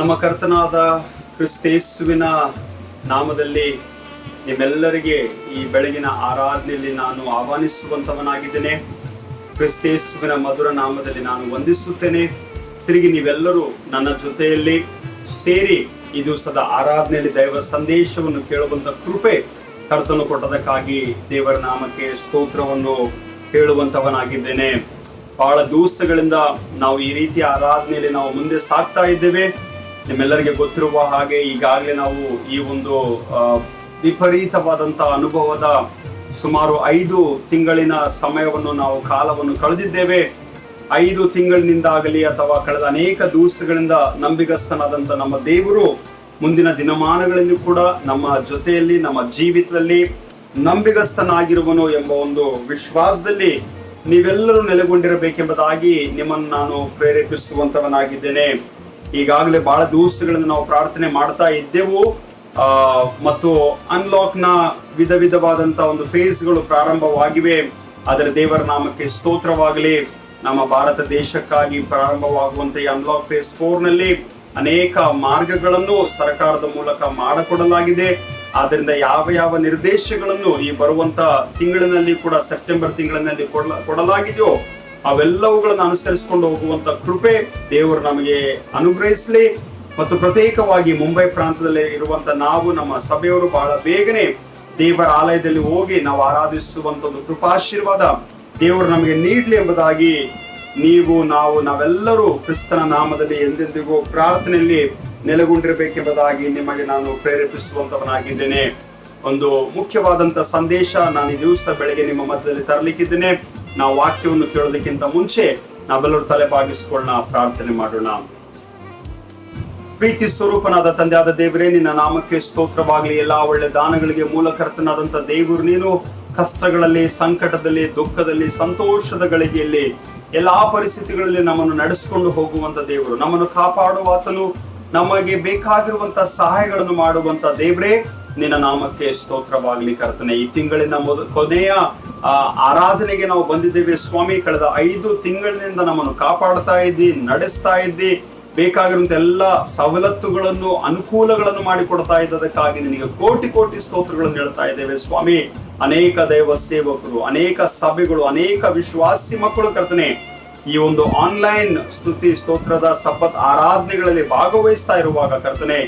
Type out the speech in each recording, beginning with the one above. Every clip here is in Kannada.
ನಮ್ಮ ಕರ್ತನಾದ ಕ್ರಿಸ್ತೇಸುವಿನ ನಾಮದಲ್ಲಿ ನಿಮ್ಮೆಲ್ಲರಿಗೆ ಈ ಬೆಳಗಿನ ಆರಾಧನೆಯಲ್ಲಿ ನಾನು ಆಹ್ವಾನಿಸುವಂತವನಾಗಿದ್ದೇನೆ. ಕ್ರಿಸ್ತೇಸುವಿನ ಮಧುರ ನಾಮದಲ್ಲಿ ನಾನು ವಂದಿಸುತ್ತೇನೆ. ತಿರುಗಿ ನೀವೆಲ್ಲರೂ ನನ್ನ ಜೊತೆಯಲ್ಲಿ ಸೇರಿ ಈ ದಿವಸದ ಆರಾಧನೆಯಲ್ಲಿ ದೈವ ಸಂದೇಶವನ್ನು ಕೇಳುವಂತ ಕೃಪೆ ಕರ್ತನು ಕೊಟ್ಟದಕ್ಕಾಗಿ ದೇವರ ನಾಮಕ್ಕೆ ಸ್ತೋತ್ರವನ್ನು ಹೇಳುವಂತವನಾಗಿದ್ದೇನೆ. ಬಹಳ ದಿವಸಗಳಿಂದ ನಾವು ಈ ರೀತಿಯ ಆರಾಧನೆಯಲ್ಲಿ ನಾವು ಮುಂದೆ ಸಾಗ್ತಾ ಇದ್ದೇವೆ. ನಿಮ್ಮೆಲ್ಲರಿಗೆ ಗೊತ್ತಿರುವ ಹಾಗೆ ಈಗಾಗಲೇ ನಾವು ಈ ಒಂದು ವಿಪರೀತವಾದಂತಹ ಅನುಭವದ ಸುಮಾರು 5 ತಿಂಗಳಿನ ಸಮಯವನ್ನು ನಾವು ಕಾಲವನ್ನು ಕಳೆದಿದ್ದೇವೆ. 5 ತಿಂಗಳಿನಿಂದಾಗಲಿ ಅಥವಾ ಕಳೆದ ಅನೇಕ ದಿವಸಗಳಿಂದ ನಂಬಿಗಸ್ತನಾದಂಥ ನಮ್ಮ ದೇವರು ಮುಂದಿನ ದಿನಮಾನಗಳಲ್ಲಿ ಕೂಡ ನಮ್ಮ ಜೊತೆಯಲ್ಲಿ ನಮ್ಮ ಜೀವಿತದಲ್ಲಿ ನಂಬಿಗಸ್ತನಾಗಿರುವನು ಎಂಬ ಒಂದು ವಿಶ್ವಾಸದಲ್ಲಿ ನೀವೆಲ್ಲರೂ ನೆಲೆಗೊಂಡಿರಬೇಕೆಂಬುದಾಗಿ ನಿಮ್ಮನ್ನು ನಾನು ಪ್ರೇರೇಪಿಸುವಂತವನಾಗಿದ್ದೇನೆ. ಈಗಾಗಲೇ ಬಹಳ ದಿವಸಗಳಿಂದ ನಾವು ಪ್ರಾರ್ಥನೆ ಮಾಡ್ತಾ ಇದ್ದೆವು ಮತ್ತು ಅನ್ಲಾಕ್ನ ವಿಧವಾದಂತಹ ಒಂದು ಫೇಸ್ಗಳು ಪ್ರಾರಂಭವಾಗಿವೆ. ಅದರ ದೇವರ ನಾಮಕ್ಕೆ ಸ್ತೋತ್ರವಾಗಲಿ. ನಮ್ಮ ಭಾರತ ದೇಶಕ್ಕಾಗಿ ಪ್ರಾರಂಭವಾಗುವಂತ ಈ ಅನ್ಲಾಕ್ ಫೇಸ್ 4 ನಲ್ಲಿ ಅನೇಕ ಮಾರ್ಗಗಳನ್ನು ಸರ್ಕಾರದ ಮೂಲಕ ಮಾಡಿಕೊಡಲಾಗಿದೆ. ಆದ್ದರಿಂದ ಯಾವ ನಿರ್ದೇಶಗಳನ್ನು ಈ ಬರುವಂತ ತಿಂಗಳಿನಲ್ಲಿ ಕೂಡ ಸೆಪ್ಟೆಂಬರ್ ತಿಂಗಳಿನಲ್ಲಿ ಕೊಡಲಾಗಿದೆಯೋ ಅವೆಲ್ಲವುಗಳನ್ನು ಅನುಸರಿಸಿಕೊಂಡು ಹೋಗುವಂತ ಕೃಪೆ ದೇವರು ನಮಗೆ ಅನುಗ್ರಹಿಸಲಿ. ಮತ್ತು ಪ್ರತ್ಯೇಕವಾಗಿ ಮುಂಬೈ ಪ್ರಾಂತದಲ್ಲಿ ಇರುವಂತ ನಾವು ನಮ್ಮ ಸಭೆಯವರು ಬಹಳ ಬೇಗನೆ ದೇವರ ಆಲಯದಲ್ಲಿ ಹೋಗಿ ನಾವು ಆರಾಧಿಸುವಂತ ಒಂದು ಕೃಪಾಶೀರ್ವಾದ ದೇವರು ನಮಗೆ ನೀಡಲಿ ಎಂಬುದಾಗಿ ನಾವೆಲ್ಲರೂ ಕ್ರಿಸ್ತನ ನಾಮದಲ್ಲಿ ಎಂದೆಂದಿಗೂ ಪ್ರಾರ್ಥನೆಯಲ್ಲಿ ನೆಲೆಗೊಂಡಿರಬೇಕೆಂಬುದಾಗಿ ನಿಮಗೆ ನಾನು ಪ್ರೇರೇಪಿಸುವಂತವನಾಗಿದ್ದೇನೆ. ಒಂದು ಮುಖ್ಯವಾದಂತ ಸಂದೇಶ ನಾನು ಈ ದಿವಸ ಬೆಳಗ್ಗೆ ನಿಮ್ಮ ಮಧ್ಯದಲ್ಲಿ ತರಲಿಕ್ಕಿದ್ದೇನೆ. ನಾವು ವಾಕ್ಯವನ್ನು ಕೇಳೋದಕ್ಕಿಂತ ಮುಂಚೆ ನಾವೆಲ್ಲರೂ ತಲೆ ಬಾಗಿಸಿಕೊಳ್ಳೋಣ, ಪ್ರಾರ್ಥನೆ ಮಾಡೋಣ. ಪ್ರೀತಿ ಸ್ವರೂಪನಾದ ತಂದೆಯಾದ ದೇವರೇ, ನಿನ್ನ ನಾಮಕ್ಕೆ ಸ್ತೋತ್ರವಾಗಲಿ. ಎಲ್ಲಾ ಒಳ್ಳೆ ದಾನಗಳಿಗೆ ಮೂಲಕರ್ತನಾದಂತ ದೇವರು ನೀನು. ಕಷ್ಟಗಳಲ್ಲಿ, ಸಂಕಟದಲ್ಲಿ, ದುಃಖದಲ್ಲಿ, ಸಂತೋಷದ ಗಳಿಗೆಯಲ್ಲಿ, ಎಲ್ಲಾ ಪರಿಸ್ಥಿತಿಗಳಲ್ಲಿ ನಮ್ಮನ್ನು ನಡೆಸಿಕೊಂಡು ಹೋಗುವಂತ ದೇವರು, ನಮ್ಮನ್ನು ಕಾಪಾಡುವಾತನು, ನಮಗೆ ಬೇಕಾಗಿರುವಂತ ಸಹಾಯಗಳನ್ನು ಮಾಡುವಂತ ದೇವರೇ, ನಿನ್ನ ನಾಮಕ್ಕೆ ಸ್ತೋತ್ರವಾಗಲಿ. ಕರ್ತನೆ, ಈ ತಿಂಗಳಿನ ಕೊನೆಯ ಆರಾಧನೆಗೆ ನಾವು ಬಂದಿದ್ದೇವೆ ಸ್ವಾಮಿ. ಕಳೆದ 5 ತಿಂಗಳಿನಿಂದ ನಮ್ಮನ್ನು ಕಾಪಾಡ್ತಾ ಇದ್ದಿ, ನಡೆಸ್ತಾ ಇದ್ದಿ, ಬೇಕಾಗಿರುವಂತ ಎಲ್ಲ ಸವಲತ್ತುಗಳನ್ನು, ಅನುಕೂಲಗಳನ್ನು ಮಾಡಿಕೊಡ್ತಾ ಇದ್ದದಕ್ಕಾಗಿ ನಿನಗೆ ಕೋಟಿ ಸ್ತೋತ್ರಗಳನ್ನು ಹೇಳ್ತಾ ಇದ್ದೇವೆ ಸ್ವಾಮಿ. ಅನೇಕ ದೈವ ಸೇವಕರು, ಅನೇಕ ಸಭೆಗಳು, ಅನೇಕ ವಿಶ್ವಾಸಿ ಮಕ್ಕಳು ಕರ್ತನೆ ಈ ಒಂದು ಆನ್ಲೈನ್ ಸ್ತುತಿ ಸ್ತೋತ್ರದ ಸಬ್ಬತ್ ಆರಾಧನೆಗಳಲ್ಲಿ ಭಾಗವಹಿಸ್ತಾ ಇರುವಾಗ ಕರ್ತನೆ,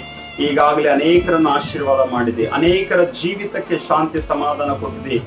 ಈಗಾಗಲೇ ಅನೇಕರನ್ನು ಆಶೀರ್ವಾದ ಮಾಡಿದೆ, ಅನೇಕರ ಜೀವಿತಕ್ಕೆ ಶಾಂತಿ ಸಮಾಧಾನ ಕೊಟ್ಟಿದೆ.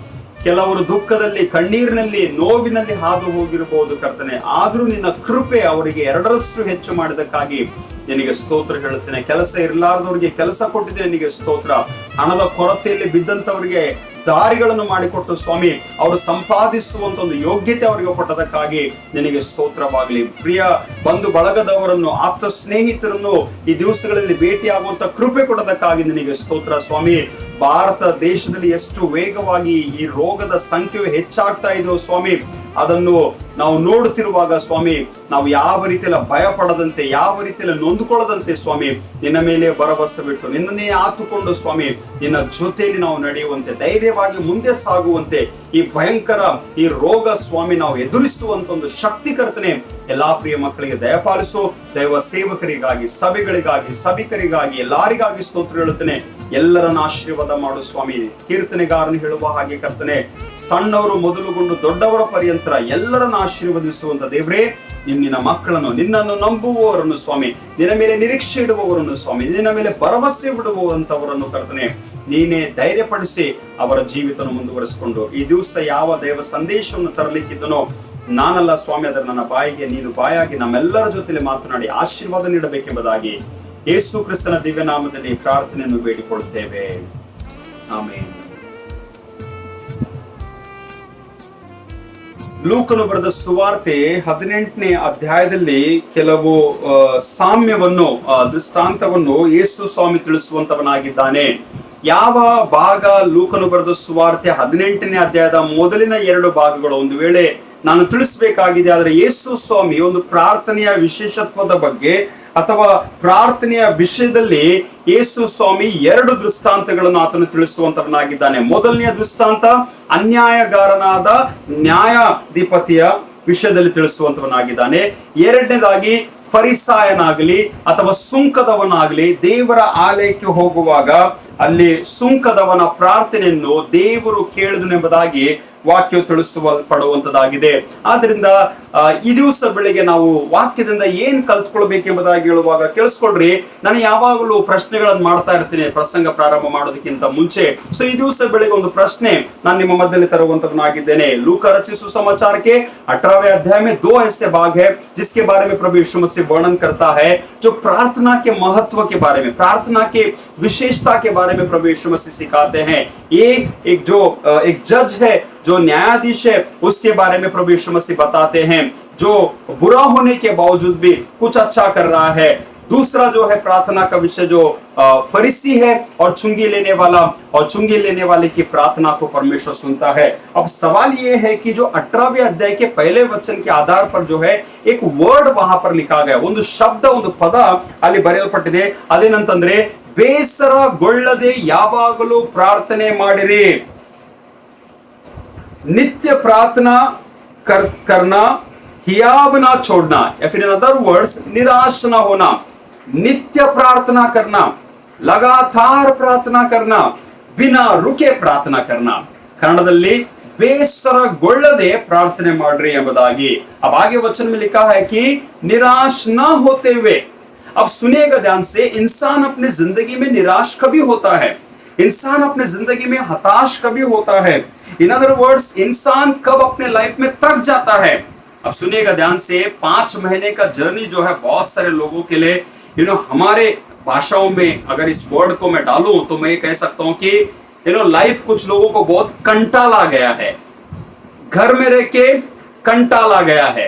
ಕೆಲವರು ದುಃಖದಲ್ಲಿ, ಕಣ್ಣೀರಿನಲ್ಲಿ, ನೋವಿನಲ್ಲಿ ಹಾದು ಹೋಗಿರಬಹುದು ಕರ್ತನೆ, ಆದ್ರೂ ನಿನ್ನ ಕೃಪೆ ಅವರಿಗೆ 2ರಷ್ಟು ಹೆಚ್ಚು ಮಾಡಿದಕ್ಕಾಗಿ ನಿನಗೆ ಸ್ತೋತ್ರ ಹೇಳುತ್ತೇನೆ. ಕೆಲಸ ಇರಲಾರದವರಿಗೆ ಕೆಲಸ ಕೊಟ್ಟಿದೆ, ನಿನಗೆ ಸ್ತೋತ್ರ. ಹಣದ ಕೊರತೆಯಲ್ಲಿ ಬಿದ್ದಂತವರಿಗೆ ದಾರಿಗಳನ್ನು ಮಾಡಿಕೊಟ್ಟು ಸ್ವಾಮಿ, ಅವರು ಸಂಪಾದಿಸುವಂತ ಒಂದು ಯೋಗ್ಯತೆ ಅವರಿಗೆ ಕೊಟ್ಟದಕ್ಕಾಗಿ ನಿನಗೆ ಸ್ತೋತ್ರವಾಗಲಿ. ಪ್ರಿಯ ಬಂಧು ಬಳಗದವರನ್ನು, ಆಪ್ತ ಸ್ನೇಹಿತರನ್ನು ಈ ದಿವಸಗಳಲ್ಲಿ ಭೇಟಿಯಾಗುವಂತ ಕೃಪೆ ಕೊಡೋದಕ್ಕಾಗಿ ನಿನಗೆ ಸ್ತೋತ್ರ ಸ್ವಾಮಿ. ಭಾರತ ದೇಶದಲ್ಲಿ ಎಷ್ಟು ವೇಗವಾಗಿ ಈ ರೋಗದ ಸಂಖ್ಯೆಯು ಹೆಚ್ಚಾಗ್ತಾ ಇದೆಯೋ ಸ್ವಾಮಿ, ಅದನ್ನು ನಾವು ನೋಡುತ್ತಿರುವಾಗ ಸ್ವಾಮಿ, ನಾವು ಯಾವ ರೀತಿಯಲ್ಲಿ ಭಯ ಪಡದಂತೆ, ಯಾವ ರೀತಿಯಲ್ಲಿ ನೊಂದುಕೊಳ್ಳದಂತೆ ಸ್ವಾಮಿ, ನಿನ್ನ ಮೇಲೆ ಭರವಸೆ ಬಿಟ್ಟು ನಿನ್ನನ್ನೇ ಆತುಕೊಂಡು ಸ್ವಾಮಿ, ನಿನ್ನ ಜೊತೆಯಲ್ಲಿ ನಾವು ನಡೆಯುವಂತೆ, ಧೈರ್ಯವಾಗಿ ಮುಂದೆ ಸಾಗುವಂತೆ, ಈ ಭಯಂಕರ ಈ ರೋಗ ಸ್ವಾಮಿ ನಾವು ಎದುರಿಸುವಂತ ಒಂದು ಶಕ್ತಿ ಕರ್ತನೆ ಎಲ್ಲಾ ಪ್ರಿಯ ಮಕ್ಕಳಿಗೆ ದಯಪಾಲಿಸು. ದೈವ ಸೇವಕರಿಗಾಗಿ, ಸಭೆಗಳಿಗಾಗಿ, ಸಭಿಕರಿಗಾಗಿ, ಎಲ್ಲರಿಗಾಗಿ ಸ್ತೋತ್ರ ಹೇಳುತ್ತೇನೆ. ಎಲ್ಲರನ್ನ ಆಶೀರ್ವಾದ ಮಾಡು ಸ್ವಾಮಿ. ಕೀರ್ತನೆಗಾರನು ಹೇಳುವ ಹಾಗೆ ಕರ್ತನೆ, ಸಣ್ಣವರು ಮೊದಲುಗೊಂಡು ದೊಡ್ಡವರ ಪರ್ಯಂತರ ಎಲ್ಲರನ್ನ ಆಶೀರ್ವದಿಸುವಂತ ದೇವರೇ, ನಿನ್ನ ಮಕ್ಕಳನ್ನು, ನಿನ್ನನ್ನು ನಂಬುವವರನ್ನು ಸ್ವಾಮಿ, ನಿನ್ನ ಮೇಲೆ ನಿರೀಕ್ಷೆ ಇಡುವವರನ್ನು ಸ್ವಾಮಿ, ನಿನ್ನ ಮೇಲೆ ಭರವಸೆ ಬಿಡುವಂತವರನ್ನು ಕರ್ತನೆ ನೀನೇ ಧೈರ್ಯಪಡಿಸಿ ಅವರ ಜೀವಿತವನ್ನು ಮುಂದುವರಿಸಿಕೊಂಡು ಈ ದಿವಸ ಯಾವ ದೈವ ಸಂದೇಶವನ್ನು ತರಲಿಕ್ಕಿದ್ದನೋ ನಾನಲ್ಲ ಸ್ವಾಮಿ, ಅದರ ನನ್ನ ಬಾಯಿಗೆ ನೀನು ಬಾಯಾಗಿ ನಮ್ಮೆಲ್ಲರ ಜೊತೆಲಿ ಮಾತನಾಡಿ ಆಶೀರ್ವಾದ ನೀಡಬೇಕೆಂಬುದಾಗಿ ಯೇಸು ಕ್ರಿಸ್ತನ ದಿವ್ಯ ನಾಮದಲ್ಲಿ ಪ್ರಾರ್ಥನೆಯನ್ನು ಬೇಡಿಕೊಳ್ಳುತ್ತೇವೆ. ಆಮೆನ್. ಲೂಕನು ಬರೆದ ಸುವಾರ್ತೆ 18ನೇ ಅಧ್ಯಾಯದಲ್ಲಿ ಕೆಲವು ಸಾಮ್ಯವನ್ನು, ದೃಷ್ಟಾಂತವನ್ನು ಯೇಸು ಸ್ವಾಮಿ ತಿಳಿಸುವಂತವನಾಗಿದ್ದಾನೆ. ಯಾವ ಭಾಗ ಲೂಕನು ಬರೆದ ಸುವಾರ್ತೆ 18ನೇ ಅಧ್ಯಾಯದ ಮೊದಲಿನ 2 ಭಾಗಗಳು ಒಂದು ವೇಳೆ ನಾನು ತಿಳಿಸಬೇಕಾಗಿದೆ, ಆದರೆ ಯೇಸು ಸ್ವಾಮಿ ಒಂದು ಪ್ರಾರ್ಥನೆಯ ವಿಶೇಷತ್ವದ ಬಗ್ಗೆ ಅಥವಾ ಪ್ರಾರ್ಥನೆಯ ವಿಷಯದಲ್ಲಿ ಯೇಸು ಸ್ವಾಮಿ 2 ದೃಷ್ಟಾಂತಗಳನ್ನು ಆತನು ತಿಳಿಸುವಂತವನಾಗಿದ್ದಾನೆ. ಮೊದಲನೆಯ ದೃಷ್ಟಾಂತ ಅನ್ಯಾಯಗಾರನಾದ ನ್ಯಾಯಾಧಿಪತಿಯ ವಿಷಯದಲ್ಲಿ ತಿಳಿಸುವಂತವನಾಗಿದ್ದಾನೆ. ಎರಡನೇದಾಗಿ ಫರಿಸಾಯನಾಗಲಿ ಅಥವಾ ಸುಂಕದವನಾಗಲಿ ದೇವರ ಆಲಯಕ್ಕೆ ಹೋಗುವಾಗ ಅಲ್ಲಿ ಸುಂಕದವನ ಪ್ರಾರ್ಥನೆಯನ್ನು ದೇವರು ಕೇಳಿದನೆಂಬುದಾಗಿ ವಾಕ್ಯ ತಿಳಿಸಲ್ಪಡುವಂತದ್ದಾಗಿದೆ. ಆದ್ರಿಂದ ಈ ದಿವಸ ಬೆಳಿಗ್ಗೆ ನಾವು ವಾಕ್ಯದಿಂದ ಏನ್ ಕಲ್ತ್ಕೊಳ್ಬೇಕೆಂಬುದಾಗಿ ಹೇಳುವಾಗ ಕೇಳಿಸ್ಕೊಳ್ರಿ, ನಾನು ಯಾವಾಗಲೂ ಪ್ರಶ್ನೆಗಳನ್ನು ಮಾಡ್ತಾ ಇರ್ತೀನಿ ಪ್ರಸಂಗ ಪ್ರಾರಂಭ ಮಾಡೋದಕ್ಕಿಂತ ಮುಂಚೆ. ಸೊ ಈ ದಿವಸ ಬೆಳಿಗ್ಗೆ ಒಂದು ಪ್ರಶ್ನೆ ನಾನು ನಿಮ್ಮ ಮಧ್ಯದಲ್ಲಿ ತರುವಂತವನಾಗಿದ್ದೇನೆ. लूका रचित सुसमाचार के 18वें अध्याय में 2 ऐसे भाग है जिसके बारे में प्रभु यीशु मसीह वर्णन करता है, जो प्रार्थना के महत्व के बारे में, प्रार्थना के विशेषता के बारे में प्रभु यीशु मसीह सिखाते हैं. एक जज है, जो न्यायाधीश है, उसके बारे में प्रभु यीशु मसीह बताते हैं, जो बुरा होने के बावजूद भी कुछ अच्छा कर रहा है. दूसरा जो है प्रार्थना का विषय, जो फरीसी है और चुंगी लेने वाला, और चुंगी लेने वाले की प्रार्थना को परमेश्वर सुनता है. अब सवाल ये है कि जो 18वें अध्याय के पहले वचन के आधार पर जो है एक वर्ड वहां पर लिखा गया, ಒಂದು ಶಬ್ದ, ಒಂದು ಪದ ಅಲ್ಲಿ ಬರೆಯಲ್ಪಟ್ಟಿದೆ. ಅದೇನಂತಂದ್ರೆ ಬೇಸರಗೊಳ್ಳದೆ ಯಾವಾಗಲೂ ಪ್ರಾರ್ಥನೆ ಮಾಡಿರಿ. नित्य प्रार्थना करना, हियाब ना छोड़ना, या फिर इन अदर वर्ड्स निराश ना होना. नित्य प्रार्थना करना, लगातार प्रार्थना करना, बिना रुके प्रार्थना करना. कन्नडದಲ್ಲಿ ಬೇಸರಗೊಳ್ಳದೆ ಪ್ರಾರ್ಥನೆ ಮಾಡ್ರಿ ಎಂಬುದಾಗಿ. अब आगे वचन में लिखा है कि निराश ना होते हुए. अब सुनिएगा ध्यान से, इंसान अपनी जिंदगी में निराश कभी होता है, इंसान अपने जिंदगी में हताश कभी होता है. इन अदर वर्ड्स, इंसान कब अपने लाइफ में थक जाता है. अब सुनिएगा ध्यान से, 5 महीने का जर्नी जो है बहुत सारे लोगों के लिए, हमारे भाषाओं में अगर इस वर्ड को मैं डालूं तो मैं ये कह सकता हूं कि लाइफ कुछ लोगों को बहुत कंटाला गया है. घर में रह के कंटाला गया है,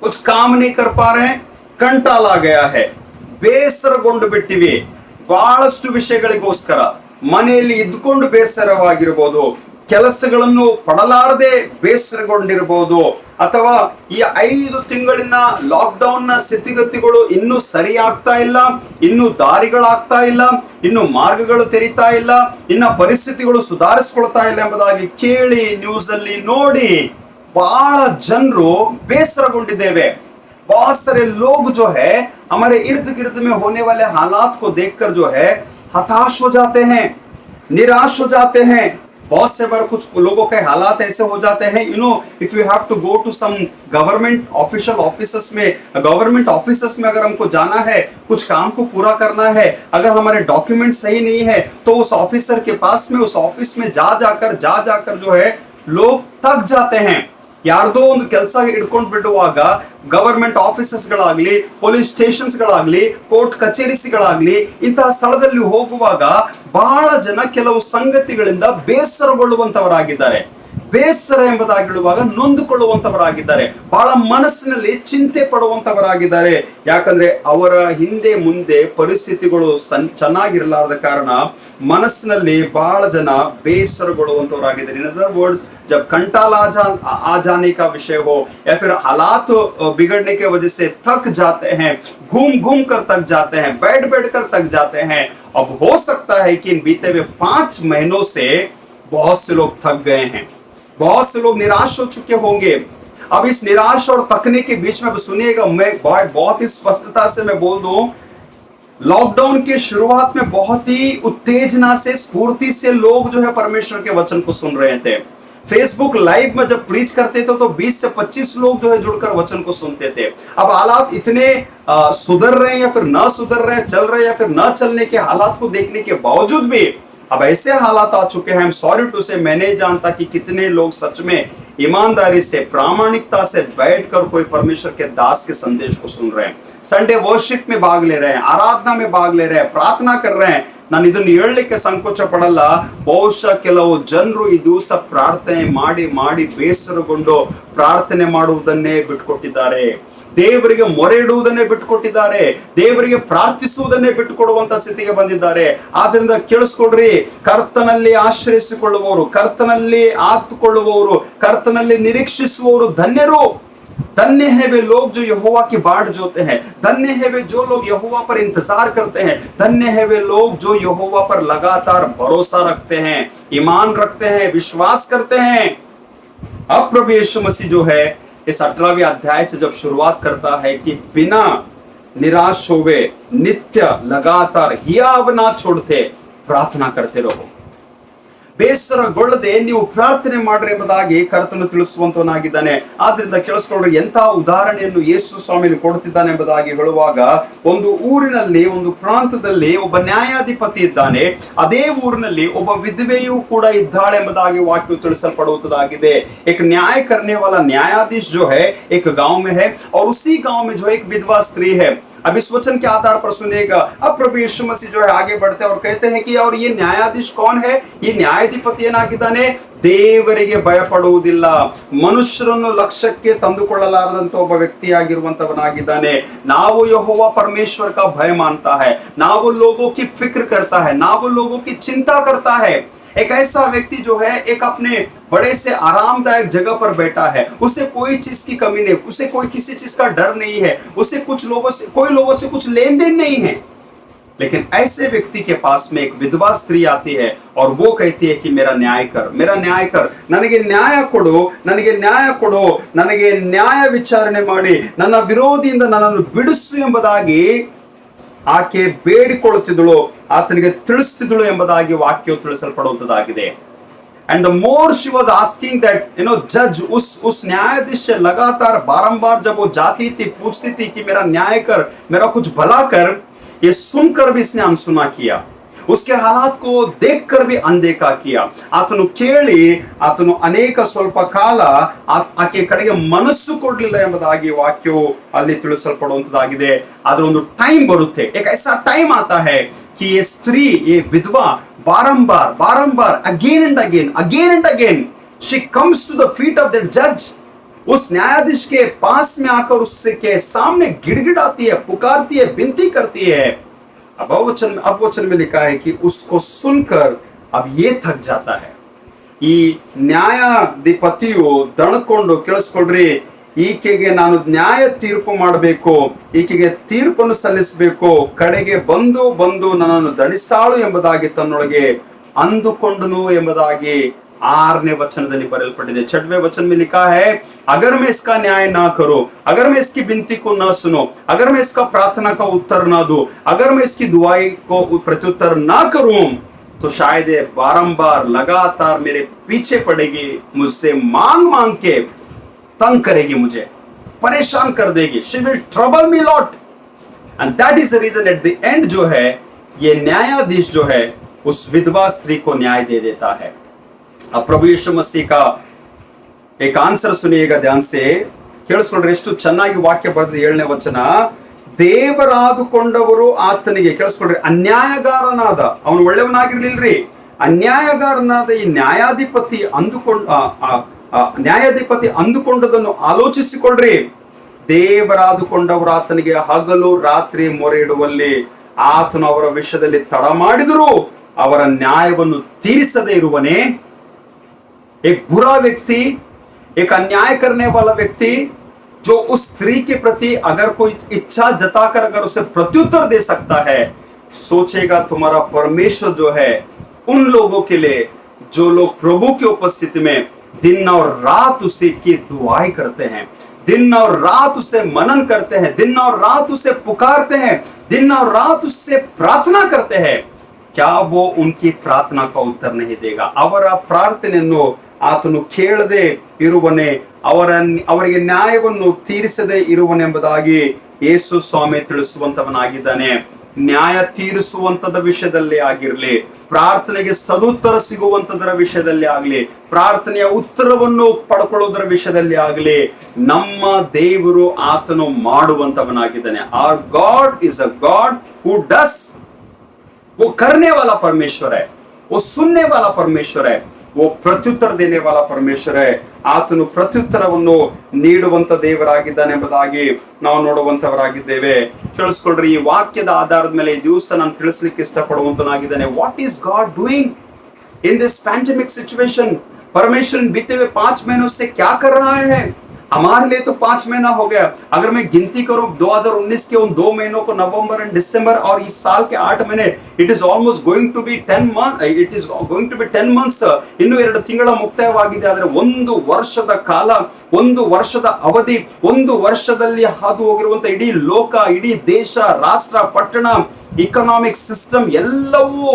कुछ काम नहीं कर पा रहे हैं, कंटाला गया है, ಬೇಸರಗೊಂಡು ಬಿಟ್ಟಿವೆ. ಬಹಳಷ್ಟು ವಿಷಯಗಳಿಗೋಸ್ಕರ ಮನೆಯಲ್ಲಿ ಇದ್ದುಕೊಂಡು ಬೇಸರವಾಗಿರಬಹುದು, ಕೆಲಸಗಳನ್ನು ಪಡಲಾರದೆ ಬೇಸರಗೊಂಡಿರಬಹುದು, ಅಥವಾ ಈ 5 ತಿಂಗಳಿನ ಲಾಕ್ಡೌನ್ ನ ಸ್ಥಿತಿಗತಿಗಳು ಇನ್ನೂ ಸರಿಯಾಗ್ತಾ ಇಲ್ಲ, ಇನ್ನು ದಾರಿಗಳಾಗ್ತಾ ಇಲ್ಲ, ಇನ್ನು ಮಾರ್ಗಗಳು ತೆರೀತಾ ಇಲ್ಲ, ಇನ್ನ ಪರಿಸ್ಥಿತಿಗಳು ಸುಧಾರಿಸ್ಕೊಳ್ತಾ ಇಲ್ಲ ಎಂಬುದಾಗಿ ಕೇಳಿ ನ್ಯೂಸ್ ಅಲ್ಲಿ ನೋಡಿ ಬಹಳ ಜನರು ಬೇಸರಗೊಂಡಿದ್ದೇವೆ. बहुत सारे लोग जो है हमारे इर्द गिर्द में होने वाले हालात को देखकर जो है हताश हो जाते हैं, निराश हो जाते हैं. बहुत से बार कुछ लोगों के हालात ऐसे हो जाते हैं, if you have to go to some government official offices में, गवर्नमेंट ऑफिसेस में अगर हमको जाना है, कुछ काम को पूरा करना है, अगर हमारे डॉक्यूमेंट सही नहीं है तो उस ऑफिसर के पास में, उस ऑफिस में जा जाकर जो है लोग थक जाते हैं. ಯಾರ್ದೋ ಒಂದು ಕೆಲಸ ಹಿಡ್ಕೊಂಡು ಬಿಡುವಾಗ ಗವರ್ಮೆಂಟ್ ಆಫೀಸಸ್ಗಳಾಗ್ಲಿ, ಪೊಲೀಸ್ ಸ್ಟೇಷನ್ಸ್ಗಳಾಗ್ಲಿ, ಕೋರ್ಟ್ ಕಚೇರಿಗಳಾಗ್ಲಿ, ಇಂತಹ ಸ್ಥಳದಲ್ಲಿ ಹೋಗುವಾಗ ಬಹಳ ಜನ ಕೆಲವು ಸಂಗತಿಗಳಿಂದ ಬೇಸರಗೊಳ್ಳುವಂತವರಾಗಿದ್ದಾರೆ. ಬೇಸರ ಎಂಬುದಾಗಿ ಹೇಳುವಾಗ ನೊಂದುಕೊಳ್ಳುವಂತವರಾಗಿದ್ದಾರೆ, ಬಹಳ ಮನಸ್ಸಿನಲ್ಲಿ ಚಿಂತೆ ಪಡುವಂತವರಾಗಿದ್ದಾರೆ. ಯಾಕಂದ್ರೆ ಅವರ ಹಿಂದೆ ಮುಂದೆ ಪರಿಸ್ಥಿತಿಗಳು ಚೆನ್ನಾಗಿರಲಾರದ ಕಾರಣ ಮನಸ್ಸಿನಲ್ಲಿ ಬಹಳ ಜನ ಬೇಸರಗೊಳ್ಳುವಂತವರಾಗಿದ್ದಾರೆ. इन अदर वर्ड्स, जब कंटाला आ जाने का विषय हो, या फिर हालात बिगड़ने के वजह से थक जाते हैं, घूम कर थक जाते हैं, बैठ कर थक जाते हैं. अब हो सकता है कि इन बीते हुए 5 महीनों से बहुत से लोग थक गए हैं, बहुत से लोग निराश हो चुके होंगे. अब इस निराश और थकने के बीच में सुनिएगा, मैं बहुत ही स्पष्टता से मैं बोल दूं, लॉकडाउन के शुरुआत में बहुत ही उत्तेजना से, स्फूर्ति से लोग जो है परमेश्वर के वचन को सुन रहे थे. फेसबुक लाइव में जब प्रीच करते थे तो 20 से 25 लोग जो है जुड़कर वचन को सुनते थे. अब हालात इतने सुधर रहे हैं या फिर न सुधर रहे हैं, चल रहे हैं या फिर न चलने के हालात को देखने के बावजूद भी अब ऐसे हालात आ चुके हैं, सॉरी टू से, मैं नहीं जानता कि कितने लोग सच में ईमानदारी से, प्रामाणिकता से बैठकर कोई परमेश्वर के दास के संदेश को सुन रहे हैं, संडे वर्शिप में भाग ले रहे हैं, आराधना में भाग ले रहे हैं, प्रार्थना कर रहे हैं. ನಾನು ಇದನ್ನು ಹೇಳಲಿಕ್ಕೆ ಸಂಕೋಚ ಪಡಲ್ಲ. ಬಹುಶಃ ಕೆಲವು ಜನರು ಈ ದಿವಸ ಪ್ರಾರ್ಥನೆ ಮಾಡಿ ಬೇಸರಗೊಂಡು ಪ್ರಾರ್ಥನೆ ಮಾಡುವುದನ್ನೇ ಬಿಟ್ಟುಕೊಟ್ಟಿದ್ದಾರೆ, ದೇವರಿಗೆ ಮೊರೆ ಇಡುವುದನ್ನೇ ಬಿಟ್ಟುಕೊಟ್ಟಿದ್ದಾರೆ, ದೇವರಿಗೆ ಪ್ರಾರ್ಥಿಸುವುದನ್ನೇ ಬಿಟ್ಟುಕೊಡುವಂತ ಸ್ಥಿತಿಗೆ ಬಂದಿದ್ದಾರೆ. ಆದ್ರಿಂದ ಕೇಳಿಸ್ಕೊಡ್ರಿ, ಕರ್ತನಲ್ಲಿ ಆಶ್ರಯಿಸಿಕೊಳ್ಳುವವರು, ಕರ್ತನಲ್ಲಿ ಆತುಕೊಳ್ಳುವವರು, ಕರ್ತನಲ್ಲಿ ನಿರೀಕ್ಷಿಸುವವರು ಧನ್ಯರು. धन्य है वे लोग जो यहोवा की बाट जोते हैं, धन्य है वे जो लोग यहोवा पर इंतजार करते हैं, धन्य है वे लोग जो यहोवा पर लगातार भरोसा रखते हैं, ईमान रखते हैं, विश्वास करते हैं. अब प्रभु यीशु मसीह जो है इस 18वें अध्याय से जब शुरुआत करता है कि बिना निराश हुए नित्य लगातार हियाव ना छोड़ते प्रार्थना करते रहो, ಬೇಸರಗೊಳ್ಳದೆ ನೀವು ಪ್ರಾರ್ಥನೆ ಮಾಡ್ರಿ ಎಂಬುದಾಗಿ ಕರ್ತನು ತಿಳಿಸುವಂತವನಾಗಿದ್ದಾನೆ. ಆದ್ರಿಂದ ಕೇಳಿಸ್ಕೊಳ್ರಿ, ಎಂತ ಉದಾಹರಣೆಯನ್ನು ಯೇಸು ಸ್ವಾಮಿ ಕೊಡುತ್ತಿದ್ದಾನೆ ಎಂಬುದಾಗಿ ಹೇಳುವಾಗ, ಒಂದು ಊರಿನಲ್ಲಿ ಒಂದು ಪ್ರಾಂತದಲ್ಲಿ ಒಬ್ಬ ನ್ಯಾಯಾಧಿಪತಿ ಇದ್ದಾನೆ, ಅದೇ ಊರಿನಲ್ಲಿ ಒಬ್ಬ ವಿಧವೆಯೂ ಕೂಡ ಇದ್ದಾಳೆ ಎಂಬುದಾಗಿ ವಾಕ್ಯವು ತಿಳಿಸಲ್ಪಡುವುದಾಗಿದೆ. एक न्याय करने वाला न्यायाधीश जो है एक गांव में है और उसी गांव में जो एक विधवा स्त्री है. अब इस वचन के आधार पर सुनेगा. अब प्रभु यीशु मसीह जो है आगे बढ़ते हैं और कहते हैं कि और ये न्यायाधीश कौन है? ये ನ್ಯಾಯಾಧಿಪತಿ ಏನಾಗಿದ್ದಾನೆ? ದೇವರಿಗೆ ಭಯಪಡುವುದಿಲ್ಲ, ಮನುಷ್ಯರನ್ನು ಲಕ್ಷ್ಯಕ್ಕೆ ತಂದುಕೊಳ್ಳಲಾರದಂತ ಒಬ್ಬ ವ್ಯಕ್ತಿಯಾಗಿರುವಂತವನಾಗಿದ್ದಾನೆ. ನಾವು ಯೆಹೋವಾ परमेश्वर का भय मानता है, ना वो लोगों की फिक्र करता है, ना वो लोगों की चिंता करता है. एक ऐसा व्यक्ति जो है एक अपने बड़े से आरामदायक जगह पर बैठा है, उसे कोई चीज की कमी नहीं, उसे कोई किसी चीज का डर नहीं है, उसे कोई लोगों से कुछ लेन देन नहीं है. लेकिन ऐसे व्यक्ति के पास में एक विधवा स्त्री आती है और वो कहती है कि मेरा न्याय कर, मेरा न्याय कर, ನನಗೆ ನ್ಯಾಯ ಕೊಡು, ನನಗೆ ನ್ಯಾಯ ಕೊಡು, ನನಗೆ ನ್ಯಾಯ ವಿಚಾರಣೆ ಮಾಡಿ ನನ್ನ ವಿರೋಧಿಯಿಂದ ನನ್ನನ್ನು ಬಿಡಿಸು ಎಂಬುದಾಗಿ ಆಕೆ ಬೇಡಿಕೊಳ್ಳುತ್ತಿದ್ದಳು, ಆತನಿಗೆ ತಿಳಿಸುತ್ತಿದ್ದಳು ಎಂಬುದಾಗಿ ವಾಕ್ಯವು ತಿಳಿಸಲ್ಪಡುವಂತದ್ದಾಗಿದೆ. And the more she was asking that, judge उस न्यायाधीश से लगातार बारंबार जब वो जाती थी, पूछती थी कि मेरा न्याय कर, मेरा कुछ भला कर, ये सुनकर भी इसने अनसुना किया, उसके हालात को देखकर भी अनदेखा किया. ಆತನು ಕೇಳಿ ಆತನು ಅನೇಕ ಸ್ವಲ್ಪ ಕಾಲ ಆಕೆ ಕಡೆಗೆ ಮನಸ್ಸು ಕೊಡ್ಲಿಲ್ಲ ಎಂಬುದಾಗಿ ವಾಕ್ಯವು ಅಲ್ಲಿ ತಿಳಿಸಲ್ಪಡುವಂತದ್ದಾಗಿದೆ. ಅದರ ಒಂದು ಟೈಮ್ ಬರುತ್ತೆ, एक ऐसा टाइम आता है कि ये स्त्री, ये विधवा बारंबार again and again she comes to the feet of that judge, उस न्यायाधीश के पास में आकर उससे के सामने गिड़गिड़ाती है, पुकारती है, विनती करती है. अब वचन में लिखा है कि उसको सुनकर अब ये थक जाता है. ಈ ನ್ಯಾಯಾಧಿಪತಿಯು ದಣಕೊಂಡು, ಕೇಳಿಸ್ಕೊಳ್ರಿ, ಈಕೆಗೆ ನಾನು ನ್ಯಾಯ ತೀರ್ಪು ಮಾಡಬೇಕು, ಈಕೆಗೆ ತೀರ್ಪನ್ನು ಸಲ್ಲಿಸಬೇಕು, ಕಡೆಗೆ ಬಂದು ನನ್ನನ್ನು ದಂಡಿಸಾಳು ಎಂಬುದಾಗಿ ತನ್ನೊಳಗೆ ಅಂದುಕೊಂಡನು ಎಂಬುದಾಗಿ 6ನೇ ವಚನದಲ್ಲಿ ಬರೆಯಲ್ಪಟ್ಟಿದೆ. 6वें वचन में लिखा है, अगर मैं इसका न्याय ना करूं, अगर मैं इसकी विनती को ना सुनो, अगर मैं इसका प्रार्थना का उत्तर ना दूं, अगर मैं इसकी दुआई को प्रत्युत्तर ना करूं, तो शायद ये बारंबार लगातार मेरे पीछे पड़ेगी, मुझसे मांग के तंग करेगी, मुझे परेशान कर देगी. She will trouble me lot. And that is the reason at the end जो है ये न्यायाधीश जो है उस विधवा स्त्री को न्याय दे देता है. अब प्रभु यीशु मसीह का एक आंसर सुनिएगा ध्यान से, ಕೇಳಿಸ್ಕೊಂಡ್ರೆ ಎಷ್ಟು ಚೆನ್ನಾಗಿ ವಾಕ್ಯ ಬರೆದಿದೆ. 7ನೇ ವಚನ, ದೇವರಾದುಕೊಂಡವರು ಆತನಿಗೆ, ಕೇಳಿಸ್ಕೊಂಡ್ರೆ, ಅನ್ಯಾಯಗಾರನಾದ, ಅವನು ಒಳ್ಳೆಯವನಾಗಿರ್ಲಿಲ್ರಿ, ಅನ್ಯಾಯಗಾರನಾದ ಈ ನ್ಯಾಯಾಧಿಪತಿ ಅಂದುಕೊಂಡದನ್ನು ಆಲೋಚಿಸಿಕೊಳ್ಳ್ರಿ. ದೇವರಾದುಕೊಂಡವರು ಆತನಿಗೆ ಹಗಲು ರಾತ್ರಿ ಮೊರೆ ಇಡುವಲ್ಲಿ ಆತನು ಅವರ ವಿಷಯದಲ್ಲಿ ತಡ ಮಾಡಿದರೂ ಅವರ ನ್ಯಾಯವನ್ನು ತೀರಿಸದೇ ಇರುವನೇ. एक बुरा व्यक्ति, एक अन्याय करने वाला व्यक्ति जो उस स्त्री के प्रति अगर कोई इच्छा जताकर अगर उसे प्रत्युत्तर दे सकता है, सोचेगा तुम्हारा परमेश्वर जो है उन लोगों के लिए जो लोग प्रभु की उपस्थिति में दिन और रात उसे की दुआई करते हैं, दिन और रात उसे मनन करते हैं, दिन और रात उसे पुकारते हैं, दिन और रात उससे प्रार्थना करते हैं, क्या वो उनकी प्रार्थना का उत्तर नहीं देगा? ಅವರ ಪ್ರಾರ್ಥನೆಯನ್ನು ಆತನು ಕೇಳದೆ ಇರುವನೆ, ಅವರಿಗೆ ನ್ಯಾಯವನ್ನು ತೀರಿಸದೆ ಇರುವನೆಂಬುದಾಗಿ ಯೇಸು ಸ್ವಾಮಿ ತಿಳಿಸುವಂತವನಾಗಿದ್ದಾನೆ. ನ್ಯಾಯ ತೀರಿಸುವಂತದ ವಿಷಯದಲ್ಲಿ ಆಗಿರಲಿ, ಪ್ರಾರ್ಥನೆಗೆ ಸದುತ್ತರ ಸಿಗುವಂತದರ ವಿಷಯದಲ್ಲಿ ಆಗಲಿ, ಪ್ರಾರ್ಥನೆಯ ಉತ್ತರವನ್ನು ಪಡ್ಕೊಳ್ಳೋದರ ವಿಷಯದಲ್ಲಿ ಆಗಲಿ, ನಮ್ಮ ದೇವರು ಆತನು ಮಾಡುವಂತವನಾಗಿದ್ದಾನೆ. Our God is a God who does. वो करने वाला परमेश्वर है, वो सुनने वाला परमेश्वर है, वो ಪ್ರತ್ಯುತ್ತರ देने वाला परमेश्वर है. ಆತನು ಪ್ರತ್ಯುತ್ತರವನ್ನು ನೀಡುವಂತ ದೇವರಾಗಿದ್ದಾನೆ ಎಂಬುದಾಗಿ ನಾವು ನೋಡುವಂತವರಾಗಿದ್ದೇವೆ. ಕೇಳಿಸ್ಕೊಳ್ರಿ, ಈ ವಾಕ್ಯದ ಆಧಾರದ ಮೇಲೆ ಈ ದಿವಸ ನಾನು ತಿಳಿಸ್ಲಿಕ್ಕೆ ಇಷ್ಟಪಡುವಂತನಾಗಿದ್ದಾನೆ. What is God doing in this pandemic situation? परमेश्वर बीते हुए 5 महीनों से क्या कर रहा है? हमारे लिए तो 5 महीना हो गया। अगर मैं गिनती करूं 2019 के उन 2 महीनों को, नवंबर एंड दिसंबर, और इस साल के 8 महीने, it is almost going to be 10 month, it is going to be 10 months, ಇನ್ನು 2 ತಿಂಗಳ ಮುಕ್ತಾಯವಾಗಿದೆ. ಆದರೆ 1 ವರ್ಷದ ಕಾಲ, 1 ವರ್ಷದ ಅವಧಿ, 1 ವರ್ಷದಲ್ಲಿ ಹಾದು ಹೋಗಿರುವಂತ ಇಡೀ ಲೋಕ, ಇಡೀ ದೇಶ, ರಾಷ್ಟ್ರ, ಪಟ್ಟಣ, ಇಕನಾಮಿಕ್ ಸಿಸ್ಟಮ್ ಎಲ್ಲವೂ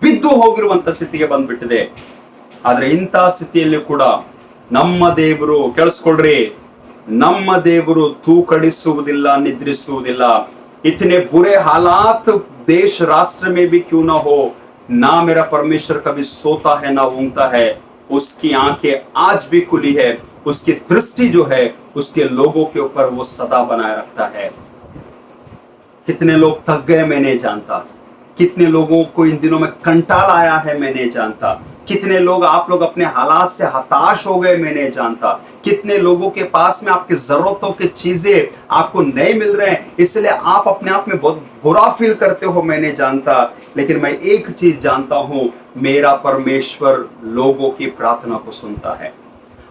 ಬಿದ್ದು ಹೋಗಿರುವಂತ ಸ್ಥಿತಿಗೆ ಬಂದ್ಬಿಟ್ಟಿದೆ. ಆದ್ರೆ ಇಂಥ ಸ್ಥಿತಿಯಲ್ಲಿ ಕೂಡ ನಮ್ಮ ದೇವರು, ಕೇಳಿಸ್ಕೊಳ್ರಿ, ನಮ್ಮ ದೇವರು ತೂಕಡಿಸುವುದಿಲ್ಲ, ನಿದ್ರಿಸುವುದಿಲ್ಲ. इतने बुरे हालात देश राष्ट्र में भी क्यों ना हो, ना मेरा परमेश्वर कभी सोता है ना ऊँगता है. उसकी आंखें आज भी खुली है, उसकी दृष्टि जो है उसके लोगों के ऊपर वो सदा बनाए रखता है. कितने लोग थक गए मैं नहीं जानता, कितने लोगों को इन दिनों में कंटाल आया है मैं नहीं जानता, कितने लोग, आप लोग अपने हालात से हताश हो गए मैं नहीं जानता, कितने लोगों के पास में आपकी जरूरतों की चीजें आपको नहीं मिल रहे हैं, इसलिए आप अपने आप में बहुत बुरा फील करते हो मैं नहीं जानता. लेकिन मैं एक चीज जानता हूं, मेरा परमेश्वर लोगों की प्रार्थना को सुनता है.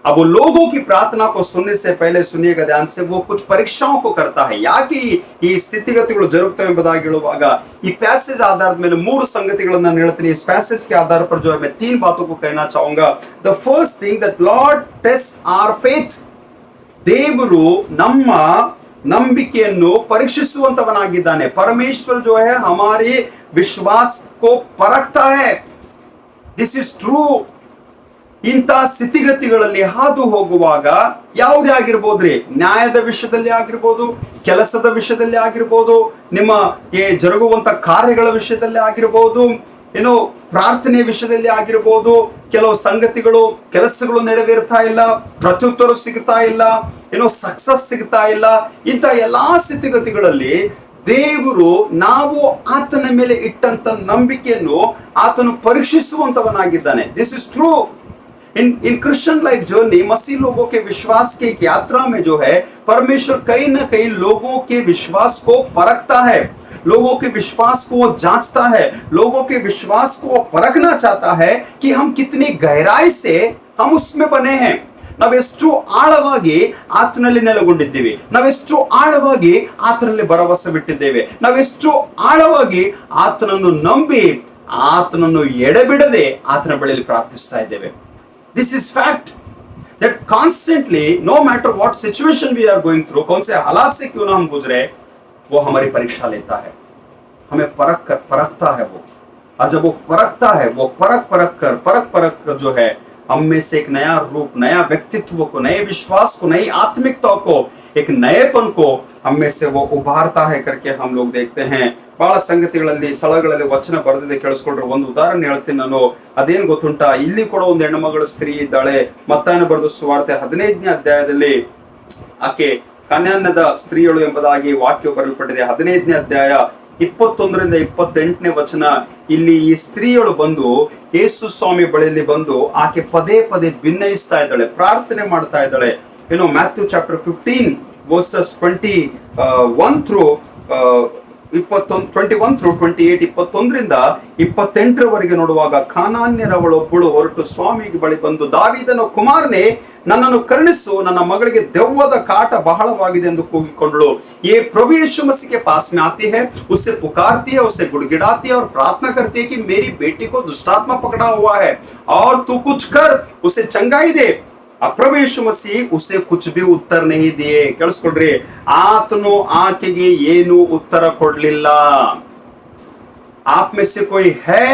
अब वो लोगों की प्रार्थना को सुनने से पहले, सुनिएगा ध्यान से, वो कुछ परीक्षाओं को करता है. ಯಾಕೆ ಈ ಸ್ಥಿತಿಗತಿಗಳು ಜರುಗುತ್ತವೆ ಎಂಬುದಾಗಿ ಹೇಳುವಾಗ ಈ ಪ್ಯಾಸೇಜ್ ಆಧಾರದ ಮೇಲೆ 3 ಸಂಗತಿಗಳನ್ನು ಹೇಳ್ತೀನಿ. इस पैसेज के आधार पर जो है मैं 3 बातों को कहना चाहूंगा. The first thing that Lord tests our faith. ದೇವರು ನಮ್ಮ ನಂಬಿಕೆಯನ್ನು ಪರೀಕ್ಷಿಸುವಂತವನಾಗಿದ್ದಾನೆ. परमेश्वर जो है हमारे विश्वास को परखता है. This is true. ಇಂಥ ಸ್ಥಿತಿಗತಿಗಳಲ್ಲಿ ಹಾದು ಹೋಗುವಾಗ ಯಾವುದೇ ಆಗಿರ್ಬೋದ್ರಿ, ನ್ಯಾಯದ ವಿಷಯದಲ್ಲಿ ಆಗಿರ್ಬೋದು, ಕೆಲಸದ ವಿಷಯದಲ್ಲಿ ಆಗಿರ್ಬೋದು, ನಿಮ್ಮ ಜರುಗುವಂತ ಕಾರ್ಯಗಳ ವಿಷಯದಲ್ಲಿ ಆಗಿರ್ಬೋದು, ಏನೋ ಪ್ರಾರ್ಥನೆ ವಿಷಯದಲ್ಲಿ ಆಗಿರ್ಬೋದು, ಕೆಲವು ಸಂಗತಿಗಳು, ಕೆಲಸಗಳು ನೆರವೇರ್ತಾ ಇಲ್ಲ, ಪ್ರತ್ಯುತ್ತರ ಸಿಗ್ತಾ ಇಲ್ಲ, ಏನೋ ಸಕ್ಸಸ್ ಸಿಗ್ತಾ ಇಲ್ಲ. ಇಂಥ ಎಲ್ಲಾ ಸ್ಥಿತಿಗತಿಗಳಲ್ಲಿ ದೇವರು ನಾವು ಆತನ ಮೇಲೆ ಇಟ್ಟಂತ ನಂಬಿಕೆಯನ್ನು ಆತನು ಪರೀಕ್ಷಿಸುವಂತವನಾಗಿದ್ದಾನೆ. This is true. In Christian life journey, मसीह लोगों के विश्वास की एक यात्रा में जो है परमेश्वर कहीं ना कहीं लोगों के विश्वास को परखता है, लोगों के विश्वास को वो जांचता है, लोगों के विश्वास को वो परखना चाहता है कि हम कितनी गहराई से हम उसमें बने हैं. ನಾವೆಷ್ಟು ಆಳವಾಗಿ ಆತನಲ್ಲಿ ನೆಲೆಗೊಂಡಿದ್ದೀವಿ, ನಾವೆಷ್ಟು ಆಳವಾಗಿ ಆತನಲ್ಲಿ ಭರವಸೆ ಬಿಟ್ಟಿದ್ದೇವೆ, ನಾವೆಷ್ಟು ಆಳವಾಗಿ ಆತನನ್ನು ನಂಬಿ ಆತನನ್ನು ಎಡೆಬಿಡದೆ ಆತನ ಬಳಿಯಲ್ಲಿ ಪ್ರಾರ್ಥಿಸ್ತಾ ಇದ್ದೇವೆ. This is fact that constantly, no matter what situation we are going through, कौन से हालात से क्यों ना हम गुजरे, वो हमारी परीक्षा लेता है, हमें परखता है वो. और जब वो परखता है, वो परख कर जो है हम में से एक नया रूप, नया व्यक्तित्व को, नए विश्वास को, नई आत्मिकता को, एक नएपन को हम में से वो उभारता है करके हम लोग देखते हैं. ಬಹಳ ಸಂಗತಿಗಳಲ್ಲಿ, ಸ್ಥಳಗಳಲ್ಲಿ ವಚನ ಬರೆದಿದೆ, ಕೇಳಿಸ್ಕೊಳ್ರಿ. ಒಂದು ಉದಾಹರಣೆ ಹೇಳ್ತೀನಿ ನಾನು. ಅದೇನು ಗೊತ್ತುಂಟಾ, ಇಲ್ಲಿ ಕೂಡ ಒಂದು ಹೆಣ್ಣುಮಗಳು ಸ್ತ್ರೀ ಇದ್ದಾಳೆ. ಮತ್ತಾಯನ ಬರೆದ ಸುವಾರ್ತೆ 15ನೇ ಅಧ್ಯಾಯದಲ್ಲಿ ಆಕೆ ಕನ್ಯಾನ್ನದ ಸ್ತ್ರೀಯಳು ಎಂಬುದಾಗಿ ವಾಕ್ಯ ಬರೆಯಲ್ಪಟ್ಟಿದೆ. 15ನೇ ಅಧ್ಯಾಯ 21ರಿಂದ 28ನೇ ವಚನ. ಇಲ್ಲಿ ಈ ಸ್ತ್ರೀಯಳು ಬಂದು ಯೇಸು ಸ್ವಾಮಿ ಬಳಿಯಲ್ಲಿ ಬಂದು ಆಕೆ ಪದೇ ಪದೇ ಭಿನ್ನಯಿಸ್ತಾ ಇದ್ದಾಳೆ, ಪ್ರಾರ್ಥನೆ ಮಾಡ್ತಾ ಇದ್ದಾಳೆ. ಏನೋ ಮ್ಯಾಥ್ಯೂ ಚಾಪ್ಟರ್ 15 ವರ್ಸಸ್ 21 ಥ್ರೂ 28, 21ರಿಂದ 28ರವರೆಗೆ ನೋಡುವಾಗ, ಕಾನಾನ್ಯರವಳೊಬ್ಬಳು ಹೊರಟು ಸ್ವಾಮಿಗೆ ಬಳಿ ಬಂದು, ದಾವೀದನ ಕುಮಾರನೇ, ನನ್ನನ್ನು ಕರುಣಿಸು, ನನ್ನ ಮಗಳಿಗೆ ದೆವ್ವದ ಕಾಟ ಬಹಳವಾಗಿದೆ ಎಂದು ಕೂಗಿಕೊಂಡಳು. ये प्रभु यीशु मसीह के पास में आती है, उससे पुकारती है, उससे गुड़गिड़ाती है और प्रार्थना करती है कि मेरी बेटी को दुष्टात्मा पकड़ा हुआ है और तू कुछ कर, उसे चंगाई दे. ಪ್ರಭು ಯೇಸು ಮಸೀಹ್ उसे कुछ भी उत्तर नहीं दिए. ಕೇಳಿಸ್ಕೊಳ್ರಿ, ಆತನು ಆಕೆಗೆ ಏನು ಉತ್ತರ ಕೊಡ್ಲಿಲ್ಲ. आप में से कोई है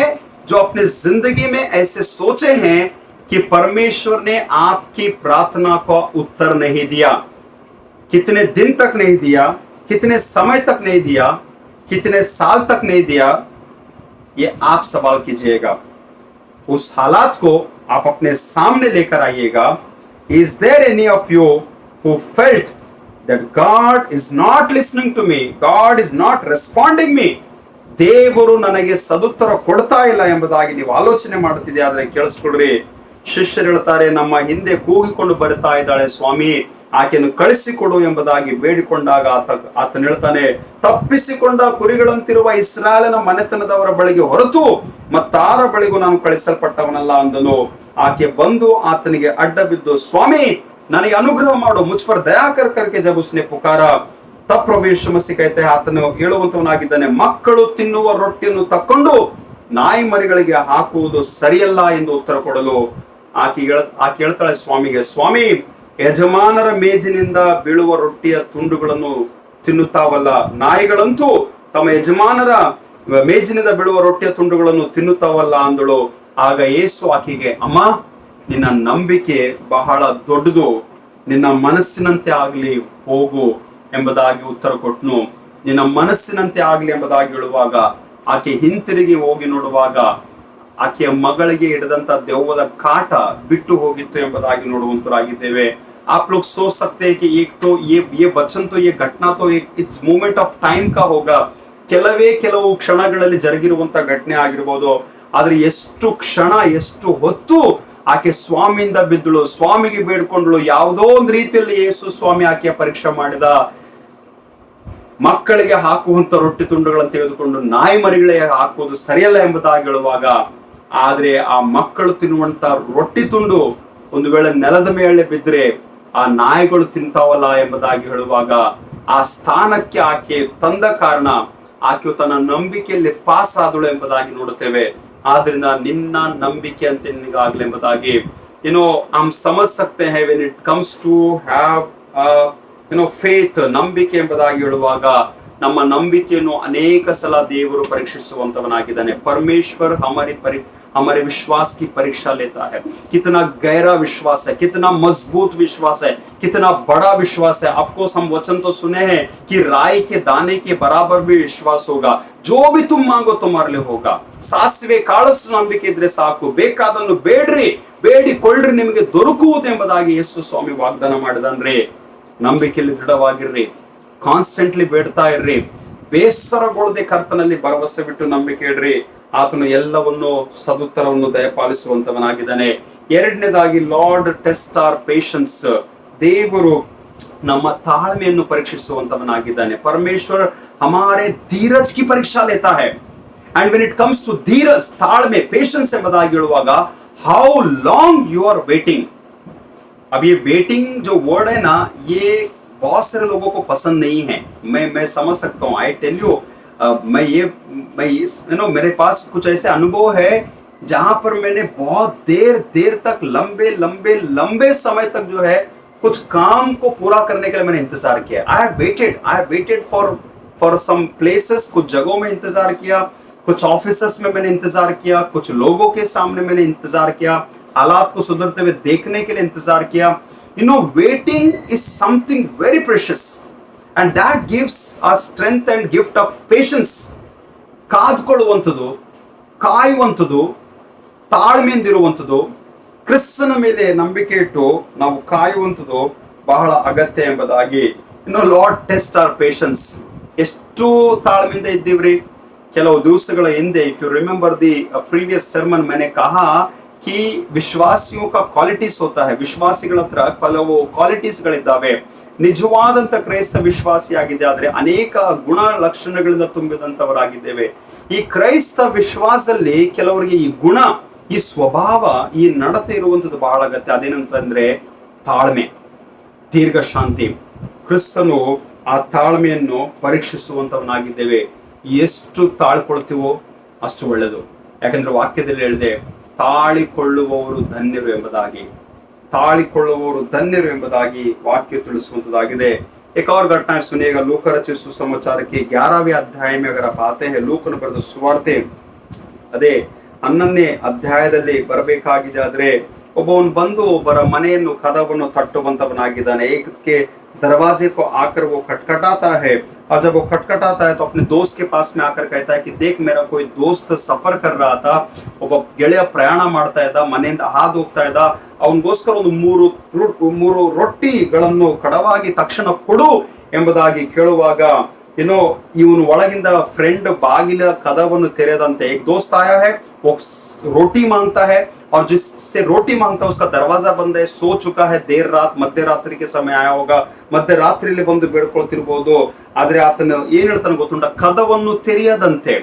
जो अपने जिंदगी में ऐसे सोचे हैं कि परमेश्वर ने आपकी प्रार्थना का उत्तर नहीं दिया? कितने दिन तक नहीं दिया, कितने समय तक नहीं दिया, कितने साल तक नहीं दिया, ये आप सवाल कीजिएगा. उस हालात को आप अपने सामने लेकर आइएगा. Is there any of you who felt that God is not listening to me, God is not responding me, ದೇವರು ನನಗೆ ಸದುತ್ತರ ಕೊಡ್ತಾ ಇಲ್ಲ ಎಂಬುದಾಗಿ ನೀವು ಆಲೋಚನೆ ಮಾಡುತ್ತಿದೆ? ಆದ್ರೆ ಕೇಳಿಸ್ಕೊಳ್ರಿ, ಶಿಷ್ಯರು ಹೇಳ್ತಾರೆ, ನಮ್ಮ ಹಿಂದೆ ಕೂಗಿಕೊಂಡು ಬರ್ತಾ ಇದ್ದಾಳೆ ಸ್ವಾಮಿ, ಆಕೆಯನ್ನು ಕಳಿಸಿಕೊಡು ಎಂಬುದಾಗಿ ಬೇಡಿಕೊಂಡಾಗ ಆತನು ಹೇಳ್ತಾನೆ, ತಪ್ಪಿಸಿಕೊಂಡ ಕುರಿಗಳಂತಿರುವ ಇಸ್ರಾಯೇಲನ ಮನೆತನದವರ ಬಳಿಗೆ ಹೊರತು ಮತ್ತಾರ ಬಳಿಗೂ ನಾನು ಕಳಿಸಲ್ಪಟ್ಟವನಲ್ಲ ಅಂದನು. ಆಕೆ ಬಂದು ಆತನಿಗೆ ಅಡ್ಡ ಬಿದ್ದು, ಸ್ವಾಮಿ, ನನಗೆ ಅನುಗ್ರಹ ಮಾಡು, ಮುझ पर दया कर करके जब उसने पुकारा तब प्रभु यीशु मसीह कहते हैं, ಆತನು ಹೇಳುವಂತವನಾಗಿದ್ದಾನೆ, ಮಕ್ಕಳು ತಿನ್ನುವ ರೊಟ್ಟಿಯನ್ನು ತಕ್ಕೊಂಡು ನಾಯಿ ಮರಿಗಳಿಗೆ ಹಾಕುವುದು ಸರಿಯಲ್ಲ ಎಂದು ಉತ್ತರ ಕೊಡಲು ಆಕೆ ಹೇಳ್ತಾಳೆ ಸ್ವಾಮಿಗೆ, ಸ್ವಾಮಿ, ಯಜಮಾನರ ಮೇಜಿನಿಂದ ಬೀಳುವ ರೊಟ್ಟಿಯ ತುಂಡುಗಳನ್ನು ತಿನ್ನುತ್ತಾವಲ್ಲ, ನಾಯಿಗಳಂತೂ ತಮ್ಮ ಯಜಮಾನರ ಮೇಜಿನಿಂದ ಬೀಳುವ ರೊಟ್ಟಿಯ ತುಂಡುಗಳನ್ನು ತಿನ್ನುತ್ತಾವಲ್ಲ ಅಂದಳು. ಆಗ ಯೇಸು ಆಕೆಗೆ, ಅಮ್ಮ, ನಿನ್ನ ನಂಬಿಕೆ ಬಹಳ ದೊಡ್ಡದು, ನಿನ್ನ ಮನಸ್ಸಿನಂತೆ ಆಗ್ಲಿ, ಹೋಗು ಎಂಬುದಾಗಿ ಉತ್ತರ ಕೊಟ್ಟನು. ನಿನ್ನ ಮನಸ್ಸಿನಂತೆ ಆಗ್ಲಿ ಎಂಬುದಾಗಿ ಹೇಳುವಾಗ ಆಕೆ ಹಿಂತಿರುಗಿ ಹೋಗಿ ನೋಡುವಾಗ ಆಕೆಯ ಮಗಳಿಗೆ ಹಿಡಿದಂತ ದೆವ್ವದ ಕಾಟ ಬಿಟ್ಟು ಹೋಗಿತ್ತು ಎಂಬುದಾಗಿ ನೋಡುವಂತರಾಗಿದ್ದೇವೆ. आप लोग सोच सकते हैं कि एक तो ये वचन तो ये घटना तो इट्स ಮೂಮೆಂಟ್ ಆಫ್ ಟೈಮ್ का होगा, ಕೆಲವು ಕ್ಷಣಗಳಲ್ಲಿ ಜರುಗಿರುವಂತ ಘಟನೆ ಆಗಿರ್ಬೋದು. ಆದ್ರೆ ಎಷ್ಟು ಕ್ಷಣ, ಎಷ್ಟು ಹೊತ್ತು ಆಕೆ ಸ್ವಾಮಿಯಿಂದ ಬಿದ್ದಳು, ಸ್ವಾಮಿಗೆ ಬೇಡ್ಕೊಂಡ್ಳು. ಯಾವುದೋ ಒಂದು ರೀತಿಯಲ್ಲಿ ಯೇಸು ಸ್ವಾಮಿ ಆಕೆಯ ಪರೀಕ್ಷೆ ಮಾಡಿದ. ಮಕ್ಕಳಿಗೆ ಹಾಕುವಂತ ರೊಟ್ಟಿ ತುಂಡುಗಳನ್ನು ತೆಗೆದುಕೊಂಡು ನಾಯಿ ಮರಿಗಳಿಗೆ ಹಾಕುವುದು ಸರಿಯಲ್ಲ ಎಂಬುದಾಗಿ ಹೇಳುವಾಗ, ಆದ್ರೆ ಆ ಮಕ್ಕಳು ತಿನ್ನುವಂತ ರೊಟ್ಟಿ ತುಂಡು ಒಂದು ವೇಳೆ ನೆಲದ ಮೇಲೆ ಬಿದ್ದರೆ ಆ ನಾಯಿಗಳು ತಿಂತಾವಲ್ಲ ಎಂಬುದಾಗಿ ಹೇಳುವಾಗ, ಆ ಸ್ಥಾನಕ್ಕೆ ಆಕೆ ತಂದ ಕಾರಣ ಆಕೆಯು ತನ್ನ ನಂಬಿಕೆಯಲ್ಲಿ ಪಾಸ್ ಆದಳು ಎಂಬುದಾಗಿ ನೋಡುತ್ತೇವೆ. ಆದ್ರಿಂದ ನಿನ್ನ ನಂಬಿಕೆ ಅಂತ ನಿನಗಾಗಲಿ ಎಂಬುದಾಗಿ हम समझ सकते हैं when it comes to have faith, ನಂಬಿಕೆ ಎಂಬುದಾಗಿ ಹೇಳುವಾಗ ನಮ್ಮ ನಂಬಿಕೆಯನ್ನು ಅನೇಕ ಸಲ ದೇವರು ಪರೀಕ್ಷಿಸುವಂತವನಾಗಿದ್ದಾನೆ. परमेश्वर हमारे विश्वास की परीक्षा लेता है. कितना गहरा विश्वास है, कितना मजबूत विश्वास है, कितना बड़ा विश्वास है. ऑफकोर्स हम वचन तो सुने हैं कि राई के दाने के बराबर भी विश्वास होगा. जो भी तुम मांगो तुम्हारे लिए होगा. ಸಾಸಿವೆ ಕಾಳಷ್ಟು ನಂಬಿಕೆ ಇದ್ರೆ ಸಾಕು, ಬೇಕಾದನ್ನು ಬೇಡಿಕೊಳ್ಳ್ರಿ, ನಿಮಗೆ ದೊರಕುವುದು ಎಂಬುದಾಗಿ ಯೇಸು ಸ್ವಾಮಿ ವಾಗ್ದಾನ ಮಾಡಿದನ್ರಿ. ನಂಬಿಕೆಯಲ್ಲಿ ದೃಢವಾಗಿರ್ರಿ, ಕಾನ್ಸ್ಟೆಂಟ್ಲಿ ಬೇಡ್ತಾ ಇರ್ರಿ, ಬೇಸರಗೊಳ್ಳದೆ ಕರ್ತನಲ್ಲಿ ಭರವಸೆ ಬಿಟ್ಟು ನಂಬಿಕೆ ಇಡ್ರಿ. ಆತನು ಎಲ್ಲವನ್ನು ಸದುತ್ತರವನ್ನು ದಯಪಾಲಿಸುವಂತವನಾಗಿದ್ದಾನೆ. ಎರಡನೇದಾಗಿ, ಲಾರ್ಡ್ ಟೆಸ್ಟ್ ಆರ್ ಪೇಷನ್ಸ್, ದೇವರು ನಮ್ಮ ತಾಳ್ಮೆಯನ್ನು ಪರೀಕ್ಷಿಸುವಂತವನಾಗಿದ್ದಾನೆ. परमेश्वर हमारे धीरज की परीक्षा लेता है. And when it comes to धीरज, ताಳ್ಮೆ, पेशेंस ಎಂಬುದಾಗಿ ಹೇಳುವಾಗ, how long you are waiting. अब ये वेटिंग जो वर्ड है ना, ये बहुत सारे लोगों को पसंद नहीं है. मैं समझ सकता हूँ. आई टेल यू, मैं मेरे पास कुछ ऐसे अनुभव है जहां पर मैंने बहुत देर तक लंबे समय तक जो है कुछ काम को पूरा करने के लिए मैंने इंतजार किया. I have waited for some places. कुछ जगहों में इंतजार किया, कुछ ऑफिसेस में मैंने इंतजार किया, कुछ लोगों के सामने मैंने इंतजार किया, हालात को सुधरते हुए देखने के लिए इंतजार किया. Waiting is something very precious and that gives us strength and gift of patience. ಕಾದುಕೊಳ್ಳುವಂಥದ್ದು, ಕಾಯುವಂಥದ್ದು, ತಾಳ್ಮೆಯಿಂದಿರುವಂಥದ್ದು, ಕ್ರಿಸ್ತನ ಮೇಲೆ ನಂಬಿಕೆ ಇಟ್ಟು ನಾವು ಕಾಯುವಂಥದ್ದು ಬಹಳ ಅಗತ್ಯ ಎಂಬುದಾಗಿ. Lord test our patience. ಎಷ್ಟು ತಾಳ್ಮೆಯಿಂದ ಇದ್ದೀವ್ರಿ. ಕೆಲವು ದಿವಸಗಳ ಹಿಂದೆ, if you remember the previous sermon, मैंने कहा कि ವಿಶ್ವಾಸಿयों का क्वालिटीज होता है. ವಿಶ್ವಾಸಿಗಳ ಹತ್ರ ಕೆಲವು ಕ್ವಾಲಿಟೀಸ್ ಗಳಿದ್ದಾವೆ. ನಿಜವಾದಂತ ಕ್ರೈಸ್ತ ವಿಶ್ವಾಸಿಯಾಗಿದೆ ಆದ್ರೆ ಅನೇಕ ಗುಣ ಲಕ್ಷಣಗಳಿಂದ ತುಂಬಿದಂತವರಾಗಿದ್ದೇವೆ. ಈ ಕ್ರೈಸ್ತ ವಿಶ್ವಾಸದಲ್ಲಿ ಕೆಲವರಿಗೆ ಈ ಗುಣ, ಈ ಸ್ವಭಾವ, ಈ ನಡತೆ ಇರುವಂತದ್ದು ಬಹಳ ಅಗತ್ಯ. ಅದೇನಂತಂದ್ರೆ ತಾಳ್ಮೆ, ದೀರ್ಘ ಶಾಂತಿ. ಕ್ರಿಸ್ತನು ಆ ತಾಳ್ಮೆಯನ್ನು ಪರೀಕ್ಷಿಸುವಂತವನಾಗಿದ್ದೇವೆ. ಎಷ್ಟು ತಾಳ್ಕೊಳ್ತೀವೋ ಅಷ್ಟು ಒಳ್ಳೆಯದು. ಯಾಕಂದ್ರೆ ವಾಕ್ಯದಲ್ಲಿ ಹೇಳಿದೆ, ತಾಳಿಕೊಳ್ಳುವವರು ಧನ್ಯರು ಎಂಬುದಾಗಿ ವಾಕ್ಯ ತಿಳಿಸುವಂತದ್ದಾಗಿದೆ. एक और घटना सुनिएगा, लूक रचित सुसमाचार के 11वें अध्याय में अगर आप आते हैं, ಲೂಕನು ಬರೆದ ಸುವಾರ್ತೆ ಅದೇ 11ನೇ ಅಧ್ಯಾಯದಲ್ಲಿ ಬರಬೇಕಾಗಿದೆ. ಆದ್ರೆ ಒಬ್ಬವನು ಬಂದು ಒಬ್ಬರ ಮನೆಯನ್ನು ಕದವನ್ನು ತಟ್ಟುವಂತವನಾಗಿದ್ದಾನೆ. ಏಕಕ್ಕೆ दरवाजे को आकर वो खटखटाता है, और जब वो खटखटाता है तो अपने दोस्त के पास में आकर कहता है कि देख, मेरा कोई दोस्त सफर कर रहा था, ಒಬ್ಬ ಗೆಳೆಯ ಪ್ರಯಾಣ ಮಾಡ್ತಾ ಇದ್ದ, ಮನೆಯಿಂದ ಹಾದು ಹೋಗ್ತಾ ಇದ್ದ, ಅವನಿಗೋಸ್ಕರ ಒಂದು ಮೂರು ರೊಟ್ಟಿಗಳನ್ನು ಕಡವಾಗಿ ತಕ್ಷಣ ಕೊಡು ಎಂಬುದಾಗಿ ಕೇಳುವಾಗ, ಇವನು ಒಳಗಿಂದ ಫ್ರೆಂಡ್ ಬಾಗಿಲ ಕದವನ್ನು ತೆರೆದಂತೆ, एक दोस्त आया है, वो रोटी मांगता है, और जिससे रोटी मांगता है उसका दरवाजा बंद है, सो चुका है, देर रात मध्यरात्रि के समय आया होगा, ಮಧ್ಯರಾತ್ರಿಯಲ್ಲಿ ಬಂದು ಬೇಡ್ಕೊಳ್ತಿರ್ಬೋದು. ಆದ್ರೆ ಆತನ ಏನ್ ಹೇಳ್ತಾನೆ ಗೊತ್ತುಂಟ, ಕದವನ್ನು ತೆರೆಯದಂತೆ,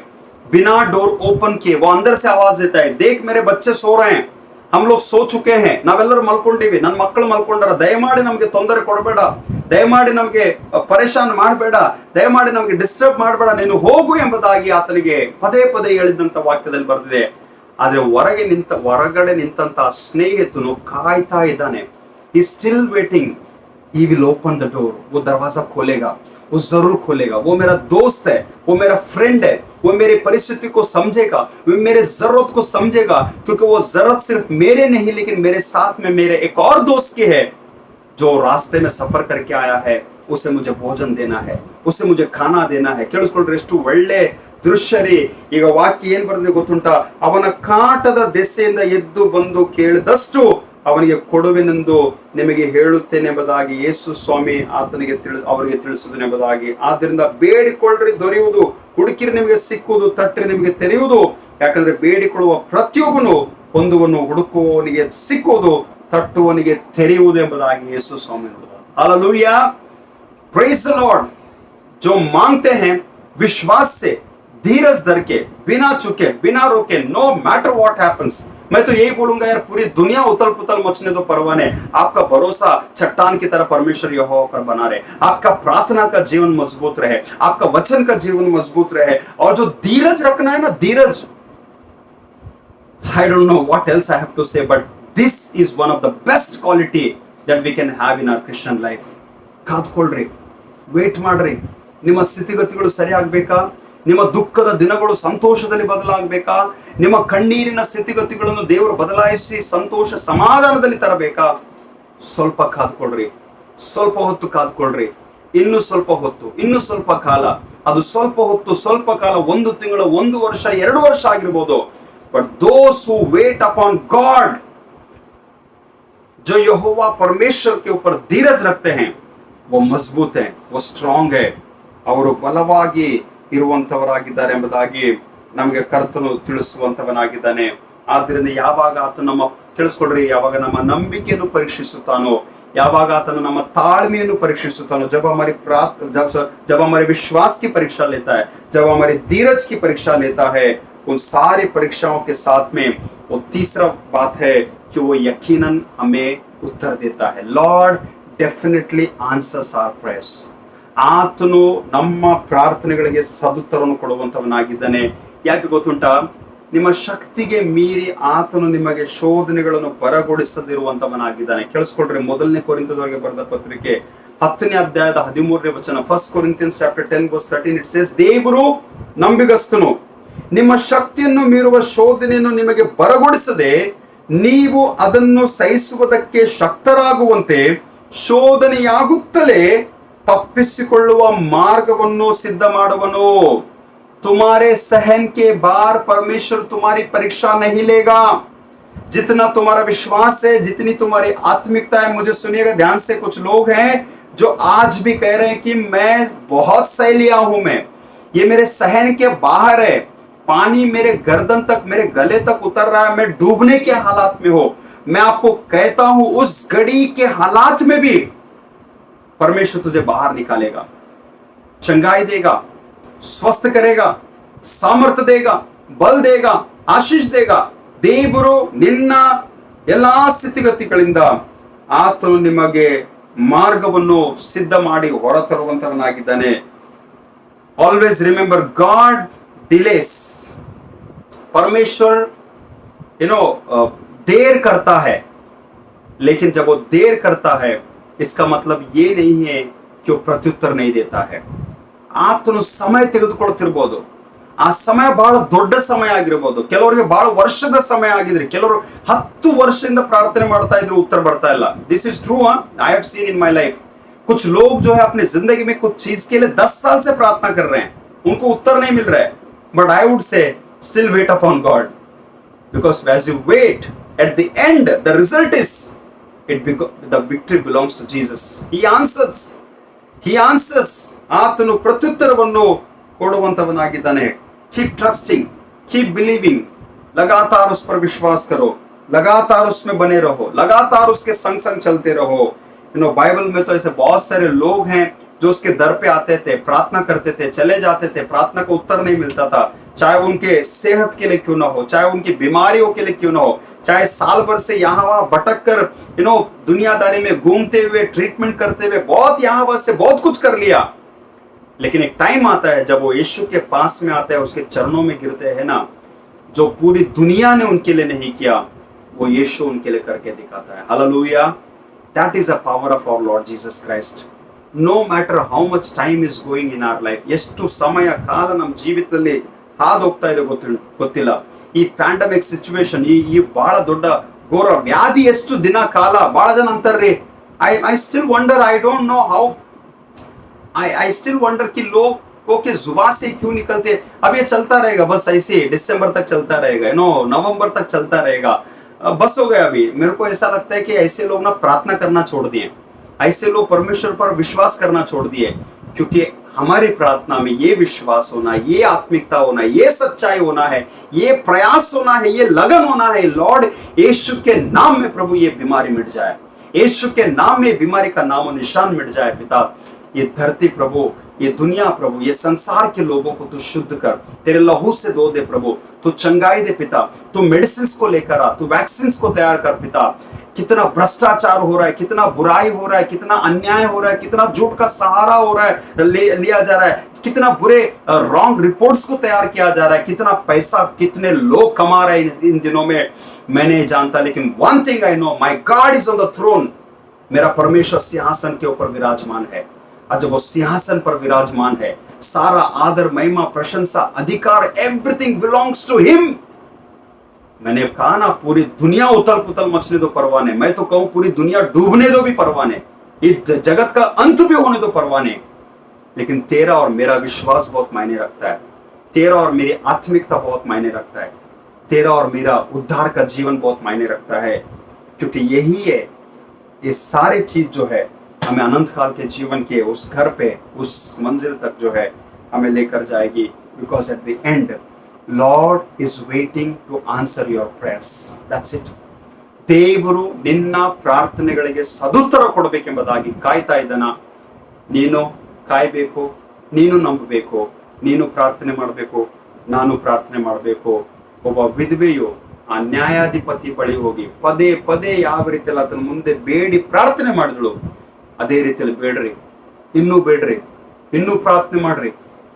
बिना डोर ओपन किए वो अंदर से आवाज देता है, देख मेरे बच्चे सो रहे हैं, हम लोग सो चुके हैं, ನಾವೆಲ್ಲರೂ ಮಲ್ಕೊಂಡಿವಿ, ನನ್ನ ಮಕ್ಕಳು ಮಲ್ಕೊಂಡಾರ, ದಯಮಾಡಿ ನಮಗೆ ತೊಂದರೆ ಕೊಡಬೇಡ, ದಯಮಾಡಿ ನಮಗೆ ಪರೇಶಾನ್ ಮಾಡಬೇಡ, ದಯಮಾಡಿ ನಮಗೆ ಡಿಸ್ಟರ್ಬ್ ಮಾಡಬೇಡ, ನೀನು ಹೋಗು ಎಂಬುದಾಗಿ ಆತನಿಗೆ ಪದೇ ಪದೇ ಹೇಳಿದಂತ ವಾಕ್ಯದಲ್ಲಿ ಬರೆದಿದೆ. ಆದ್ರೆ ಹೊರಗಡೆ ನಿಂತ ಸ್ನೇಹಿತನು ಕಾಯ್ತಾ ಇದ್ದಾನೆ. ಈ still waiting. He will open the door, वो दरवाजा खोलेगा, वो जरूर खोलेगा. वो मेरा दोस्त है, वो मेरा फ्रेंड है, वो मेरी परिस्थिति को समझेगा, वो मेरे जरूरत को समझेगा, क्योंकि वो जरूरत सिर्फ मेरे नहीं लेकिन मेरे साथ में मेरे एक और दोस्त की है जो रास्ते में सफर करके आया है. उसे मुझे भोजन देना है, उसे मुझे खाना देना है. ಕೇಳಿಸ್ಕೊಳ್ರಿ, ಎಷ್ಟು ಒಳ್ಳೆ ದೃಶ್ಯ ರೀ. ಈಗ ವಾಕ್ಯ ಏನ್ ಬರ್ತದೆ ಗೊತ್ತುಂಟ? ಅವನ ಕಾಟದ ದೆಸೆಯಿಂದ ಎದ್ದು ಬಂದು ಕೇಳಿದಷ್ಟು ಅವನಿಗೆ ಕೊಡುವೆನೆಂದು ನಿಮಗೆ ಹೇಳುತ್ತೇನೆಂಬುದಾಗಿ ಯೇಸು ಸ್ವಾಮಿ ಆತನಿಗೆ ಅವರಿಗೆ ತಿಳಿಸುವುದೆಂಬುದಾಗಿ. ಆದ್ದರಿಂದ ಬೇಡಿಕೊಳ್ಳ್ರಿ ದೊರೆಯುವುದು, ಹುಡುಕಿರಿ ನಿಮಗೆ ಸಿಕ್ಕುವುದು, ತಟ್ಟಿರಿ ನಿಮಗೆ ತೆರೆಯುವುದು. ಯಾಕಂದ್ರೆ ಬೇಡಿಕೊಳ್ಳುವ ಪ್ರತಿಯೊಬ್ಬನು ಹೊಂದುವನ್ನು, ಹುಡುಕುವವನಿಗೆ ಸಿಕ್ಕುವುದು, ತಟ್ಟುವವನಿಗೆ ತೆರೆಯುವುದು ಎಂಬುದಾಗಿ ಯೇಸು ಸ್ವಾಮಿ. Hallelujah, praise the Lord. जो मांगते हैं विश्वास से, धीरज धर के, बिना चुके, बिना रोके, नो मैटर व्हाट हैपेंस. मैं तो यही बोलूंगा यार, पूरी दुनिया उथल पुथल मचने दो, परवाह नहीं. आपका भरोसा चट्टान की तरह परमेश्वर यहोवा पर बना रहे. आपका प्रार्थना का जीवन मजबूत रहे, आपका वचन का जीवन मजबूत रहे. और जो धीरज रखना है ना, धीरज, I don't know what else I have to say, but this is one of the best quality that we can have in our Christian life. ಕಾದ್ಕೊಳ್ರಿ, ವೇಟ್ ಮಾಡ್ರಿ. ನಿಮ್ಮ ಸ್ಥಿತಿಗತಿಗಳು ಸರಿ ಆಗ್ಬೇಕಾ? ನಿಮ್ಮ ದುಃಖದ ದಿನಗಳು ಸಂತೋಷದಲ್ಲಿ ಬದಲಾಗಬೇಕಾ? ನಿಮ್ಮ ಕಣ್ಣೀರಿನ ಸ್ಥಿತಿಗತಿಗಳನ್ನು ದೇವರು ಬದಲಾಯಿಸಿ ಸಂತೋಷ ಸಮಾಧಾನದಲ್ಲಿ ತರಬೇಕಾ? ಸ್ವಲ್ಪ ಕಾದ್ಕೊಳ್ರಿ, ಸ್ವಲ್ಪ ಹೊತ್ತು ಕಾದ್ಕೊಳ್ರಿ. ಇನ್ನು ಸ್ವಲ್ಪ ಹೊತ್ತು, ಇನ್ನು ಸ್ವಲ್ಪ ಕಾಲ. ಅದು ಸ್ವಲ್ಪ ಹೊತ್ತು, ಸ್ವಲ್ಪ ಕಾಲ, 1 ತಿಂಗಳು, 1 ವರ್ಷ, 2 ವರ್ಷ ಆಗಿರ್ಬೋದು. But those who weight upon God, जो यहोवा परमेश्वर के ऊपर धीरज रखते हैं, वो मजबूत है, वो स्ट्रांग है, ಅವರು ಬಲವಾಗಿ ಇರುವಂತವರಾಗಿದ್ದಾರೆ ಎಂಬುದಾಗಿ ನಮಗೆ ಕರ್ತನು ತಿಳಿಸುವಂತವನಾಗಿದ್ದಾನೆ. ಆದ್ದರಿಂದ ಯಾವಾಗ ಆತನು ನಮ್ಮ, ಕೇಳಿಸ್ಕೊಡ್ರಿ, ಯಾವಾಗ ನಮ್ಮ ನಂಬಿಕೆಯನ್ನು ಪರೀಕ್ಷಿಸುತ್ತಾನೋ, ಯಾವಾಗ ಆತನು ನಮ್ಮ ತಾಳ್ಮೆಯನ್ನು ಪರೀಕ್ಷಿಸುತ್ತಾನೋ, जब हमारे विश्वास की परीक्षा लेता है, जब हमारे धीरज की परीक्षा लेता है, उन सारी परीक्षाओं के साथ में वो तीसरा बात है कि वो यकीनन हमें उत्तर देता है. Lord definitely answers our prayers. ಆತನು ನಮ್ಮ ಪ್ರಾರ್ಥನೆಗಳಿಗೆ ಸದುತ್ತರವನ್ನು ಕೊಡುವಂತವನಾಗಿದ್ದಾನೆ. ಯಾಕೆ ಗೊತ್ತುಂಟಾ? ನಿಮ್ಮ ಶಕ್ತಿಗೆ ಮೀರಿ ಆತನು ನಿಮಗೆ ಶೋಧನೆಗಳನ್ನು ಬರಗೊಡಿಸದಿರುವಂತವನಾಗಿದ್ದಾನೆ. ಕೇಳಿಸ್ಕೊಳ್ರಿ, 1 ಕೊರಿಂಥದವರಿಗೆ ಬರೆದ ಪತ್ರಿಕೆ 10ನೇ ಅಧ್ಯಾಯದ 13ನೇ ವಚನ, 1 Corinthians chapter 10 verse 13, it says, ದೇವರು ನಂಬಿಗಸ್ತನು, ನಿಮ್ಮ ಶಕ್ತಿಯನ್ನು ಮೀರುವ ಶೋಧನೆಯನ್ನು ನಿಮಗೆ ಬರಗೊಡಿಸದೆ ನೀವು ಅದನ್ನು ಸಹಿಸುವುದಕ್ಕೆ ಶಕ್ತರಾಗುವಂತೆ ಶೋಧನೆಯಾಗುತ್ತಲೇ ತಪ್ಪಿಸಿಕೊಳ್ಳುವ ಮಾರ್ಗವನ್ನು ಸಿದ್ಧ ಮಾಡುವನು. तुम्हारे सहन के बार परमेश्वर तुम्हारी परीक्षा नहीं लेगा. जितना तुम्हारा विश्वास है, जितनी तुम्हारी आत्मिकता है, मुझे सुनिएगा ध्यान से. कुछ लोग हैं जो आज भी कह रहे हैं कि मैं बहुत सह लिया हूं, मैं ये मेरे सहन के बाहर है, पानी मेरे गर्दन तक, मेरे गले तक उतर रहा है, मैं डूबने के हालात में हो. मैं आपको कहता हूं, उस घड़ी के हालात में भी परमेश्वर तुझे बाहर निकालेगा, चंगाई देगा, स्वस्थ करेगा, सामर्थ्य देगा, बल देगा, आशीष देगा. ದೇವರು ನಿನ್ನ ಎಲ್ಲಾ ಸ್ಥಿತಿಗತಿಗಳಿಂದ ಆತನು ನಿಮಗೆ ಮಾರ್ಗವನ್ನು ಸಿದ್ಧ ಮಾಡಿ ಹೊರತರುವಂತವನಾಗಿದ್ದಾನೆ. Always remember, God delays. परमेश्वर देर करता है, लेकिन जब वो देर करता है इसका मतलब ये नहीं है कि वो प्रत्युत्तर नहीं देता है. ಆತನು ಸಮಯ ತೆಗೆದುಕೊಳ್ತಿರ್ಬೋದು. ಆ ಸಮಯ ಬಹಳ ದೊಡ್ಡ ಸಮಯ ಆಗಿರ್ಬೋದು, ಕೆಲವರಿಗೆ ಬಹಳ ವರ್ಷದ ಸಮಯ ಆಗಿದ್ರೆ, ಕೆಲವರು 10 ವರ್ಷದಿಂದ ಪ್ರಾರ್ಥನೆ ಮಾಡ್ತಾ ಇದ್ರು, ಉತ್ತರ ಬರ್ತಾ ಇಲ್ಲ. This is true. I have seen in my life. कुछ लोग जो है अपनी जिंदगी में कुछ चीज के लिए 10 साल से प्रार्थना कर रहे हैं, उनको उत्तर नहीं मिल रहा है. But I would say still wait upon God, because as you wait, at the end the result is the victory belongs to Jesus. He answers. ಆತನು ಪ್ರತ್ಯುತ್ತರವನ್ನು ಕೊಡುವಂತವನಾಗಿದ್ದಾನೆ. Keep trusting, keep believing, लगातार उस पर विश्वास करो, लगातार उसमें बने रहो, लगातार उसके संग संग चलते रहो. बाइबल में तो ऐसे बहुत सारे लोग हैं जो उसके दर पे आते थे, प्रार्थना करते थे, चले जाते थे, प्रार्थना का उत्तर नहीं मिलता था, चाहे उनके सेहत के लिए क्यों ना हो, चाहे उनकी बीमारियों के लिए क्यों ना हो, चाहे साल भर से यहाँ वहां भटक कर दुनियादारी में घूमते हुए, ट्रीटमेंट करते हुए बहुत यहाँ वहां से बहुत कुछ कर लिया, लेकिन एक टाइम आता है जब वो यीशु के पास में आते हैं, उसके चरणों में गिरते हैं ना, जो पूरी दुनिया ने उनके लिए नहीं किया वो यीशु उनके लिए करके दिखाता है। Hallelujah, that is a power of our Lord Jesus Christ. No matter how much time is going in our life, ಎಷ್ಟು ಸಮಯ ಕಾಲ ನಮ್ಮ ಜೀವಿತದಲ್ಲಿ ಹಾದು ಹೋಗ್ತಾ ಇದೆ ಗೊತ್ತಿಲ್ಲ. ಈ ಪ್ಯಾಂಡಮಿಕ್ ಸಿಚುವೇಶನ್, ಈ ಬಹಳ ದೊಡ್ಡ ಘೋರ ವ್ಯಾಧಿ ಎಷ್ಟು ದಿನ ಕಾಲ, ಬಹಳ ಜನ ಅಂತಾರ್ರಿ, I still wonder, I don't know how, I still wonder कि लोगों के जुबान से क्यों निकलते. अब ये चलता रहेगा बस ऐसे, दिसंबर तक चलता रहेगा, नवंबर तक चलता रहेगा, बस हो गया. अभी मेरे को ऐसा लगता है कि ऐसे लोग ना प्रार्थना करना छोड़ दिए, ऐसे लोग परमेश्वर पर विश्वास करना छोड़ दिए, क्योंकि हमारी प्रार्थना में ये विश्वास होना, ये आत्मिकता होना, ये सच्चाई होना है, ये प्रयास होना है, ये लगन होना है, लॉर्ड यीशु के नाम में प्रभु ये बीमारी मिट जाए, यीशु के नाम में बीमारी का नामो निशान मिट जाए. पिता, ये धरती प्रभु, ये दुनिया प्रभु, ये संसार के लोगों को तू शुद्ध कर, तेरे लहू से धो दे प्रभु, तू चंगाई दे पिता, तू मेडिसिन को लेकर आ, तू वैक्सीन को तैयार कर पिता. कितना भ्रष्टाचार हो रहा है, कितना बुराई हो रहा है, कितना अन्याय हो रहा है, कितना झूठ का सहारा हो रहा है, लिया जा रहा है, कितना बुरे रॉन्ग रिपोर्ट्स को तैयार किया जा रहा है, कितना पैसा कितने लोग कमा रहे हैं इन दिनों में, मैं नहीं जानता, लेकिन one thing I know, my God is on the throne. मेरा परमेश्वर सिंहासन के ऊपर विराजमान है, और जब वो सिंहासन पर विराजमान है, सारा आदर, महिमा, प्रशंसा, अधिकार, एवरीथिंग बिलोंग्स टू हिम. मैंने कहा ना, पूरी दुनिया उथल पुथल मचने दो परवाने, मैं तो कहूं पूरी दुनिया डूबने दो भी परवाने, इस जगत का अंत भी होने दो परवाने, लेकिन तेरा और मेरा विश्वास बहुत मायने रखता है, तेरा और मेरी आत्मिकता बहुत मायने रखता है, तेरा और मेरा उद्धार का जीवन बहुत मायने रखता है, क्योंकि यही है, ये सारे चीज जो है हमें अनंत काल के जीवन के उस घर पे, उस मंजिल तक जो है हमें लेकर जाएगी. Because at the end Lord is waiting to answer your prayers, that's it. ದೇವರು ನಿನ್ನ ಪ್ರಾರ್ಥನೆಗಳಿಗೆ ಸದುತ್ತರ ಕೊಡಬೇಕೆಂಬುದಾಗಿ ಕಾಯ್ತಾ ಇದ್ದಾನ. ನೀನು ಕಾಯಬೇಕು, ನೀನು ನಂಬಬೇಕು, ನೀನು ಪ್ರಾರ್ಥನೆ ಮಾಡಬೇಕು, ನಾನು ಪ್ರಾರ್ಥನೆ ಮಾಡಬೇಕು. ಒಬ್ಬ ವಿಧವೆಯು ಆ ನ್ಯಾಯಾಧಿಪತಿ ಬಳಿ ಹೋಗಿ ಪದೇ ಪದೇ ಯಾವ ರೀತಿಯಲ್ಲಿ ಅದನ್ನ ಮುಂದೆ ಬೇಡಿ ಪ್ರಾರ್ಥನೆ ಮಾಡಿದಳು, ಅದೇ ರೀತಿಯಲ್ಲಿ ಬೇಡ್ರಿ, ಇನ್ನೂ ಬೇಡ್ರಿ, ಇನ್ನೂ ಪ್ರಾರ್ಥನೆ ಮಾಡ್ರಿ,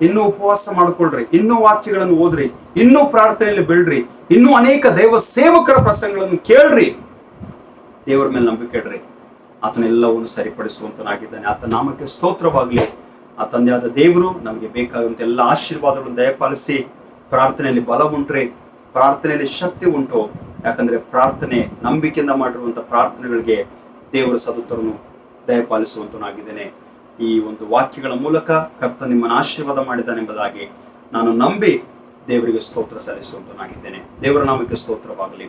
ಇನ್ನೂ ಉಪವಾಸ ಮಾಡ್ಕೊಳ್ರಿ, ಇನ್ನೂ ವಾಕ್ಯಗಳನ್ನು ಓದ್ರಿ, ಇನ್ನೂ ಪ್ರಾರ್ಥನೆಯಲ್ಲಿ ಬೀಳ್ರಿ, ಇನ್ನೂ ಅನೇಕ ದೈವ ಸೇವಕರ ಪ್ರಸಂಗಗಳನ್ನು ಕೇಳ್ರಿ, ದೇವರ ಮೇಲೆ ನಂಬಿಕೆ ಇಡ್ರಿ. ಆತನೆಲ್ಲವನ್ನು ಸರಿಪಡಿಸುವಂತನಾಗಿದ್ದಾನೆ. ಆತ ನಾಮಕ್ಕೆ ಸ್ತೋತ್ರವಾಗ್ಲಿ. ಆ ತಂದೆಯಾದ ದೇವರು ನಮಗೆ ಬೇಕಾದಂತ ಎಲ್ಲ ಆಶೀರ್ವಾದಗಳನ್ನು ದಯಪಾಲಿಸಿ, ಪ್ರಾರ್ಥನೆಯಲ್ಲಿ ಬಲ ಉಂಟ್ರಿ, ಪ್ರಾರ್ಥನೆಯಲ್ಲಿ ಶಕ್ತಿ ಉಂಟು. ಯಾಕಂದ್ರೆ ಪ್ರಾರ್ಥನೆ, ನಂಬಿಕೆಯಿಂದ ಮಾಡಿರುವಂತ ಪ್ರಾರ್ಥನೆಗಳಿಗೆ ದೇವರ ಸದುತ್ತರನು ದಯಪಾಲಿಸುವಂತನಾಗಿದ್ದೇನೆ. ಈ ಒಂದು ವಾಕ್ಯಗಳ ಮೂಲಕ ಕರ್ತ ನಿಮ್ಮನ್ನು ಆಶೀರ್ವಾದ ಮಾಡಿದ್ದಾನೆಂಬುದಾಗಿ ನಾನು ನಂಬಿ ದೇವರಿಗೆ ಸ್ತೋತ್ರ ಸಲ್ಲಿಸುವಂತನಾಗಿದ್ದೇನೆ. ದೇವರ ನಾಮಕ್ಕೆ ಸ್ತೋತ್ರವಾಗಲಿ.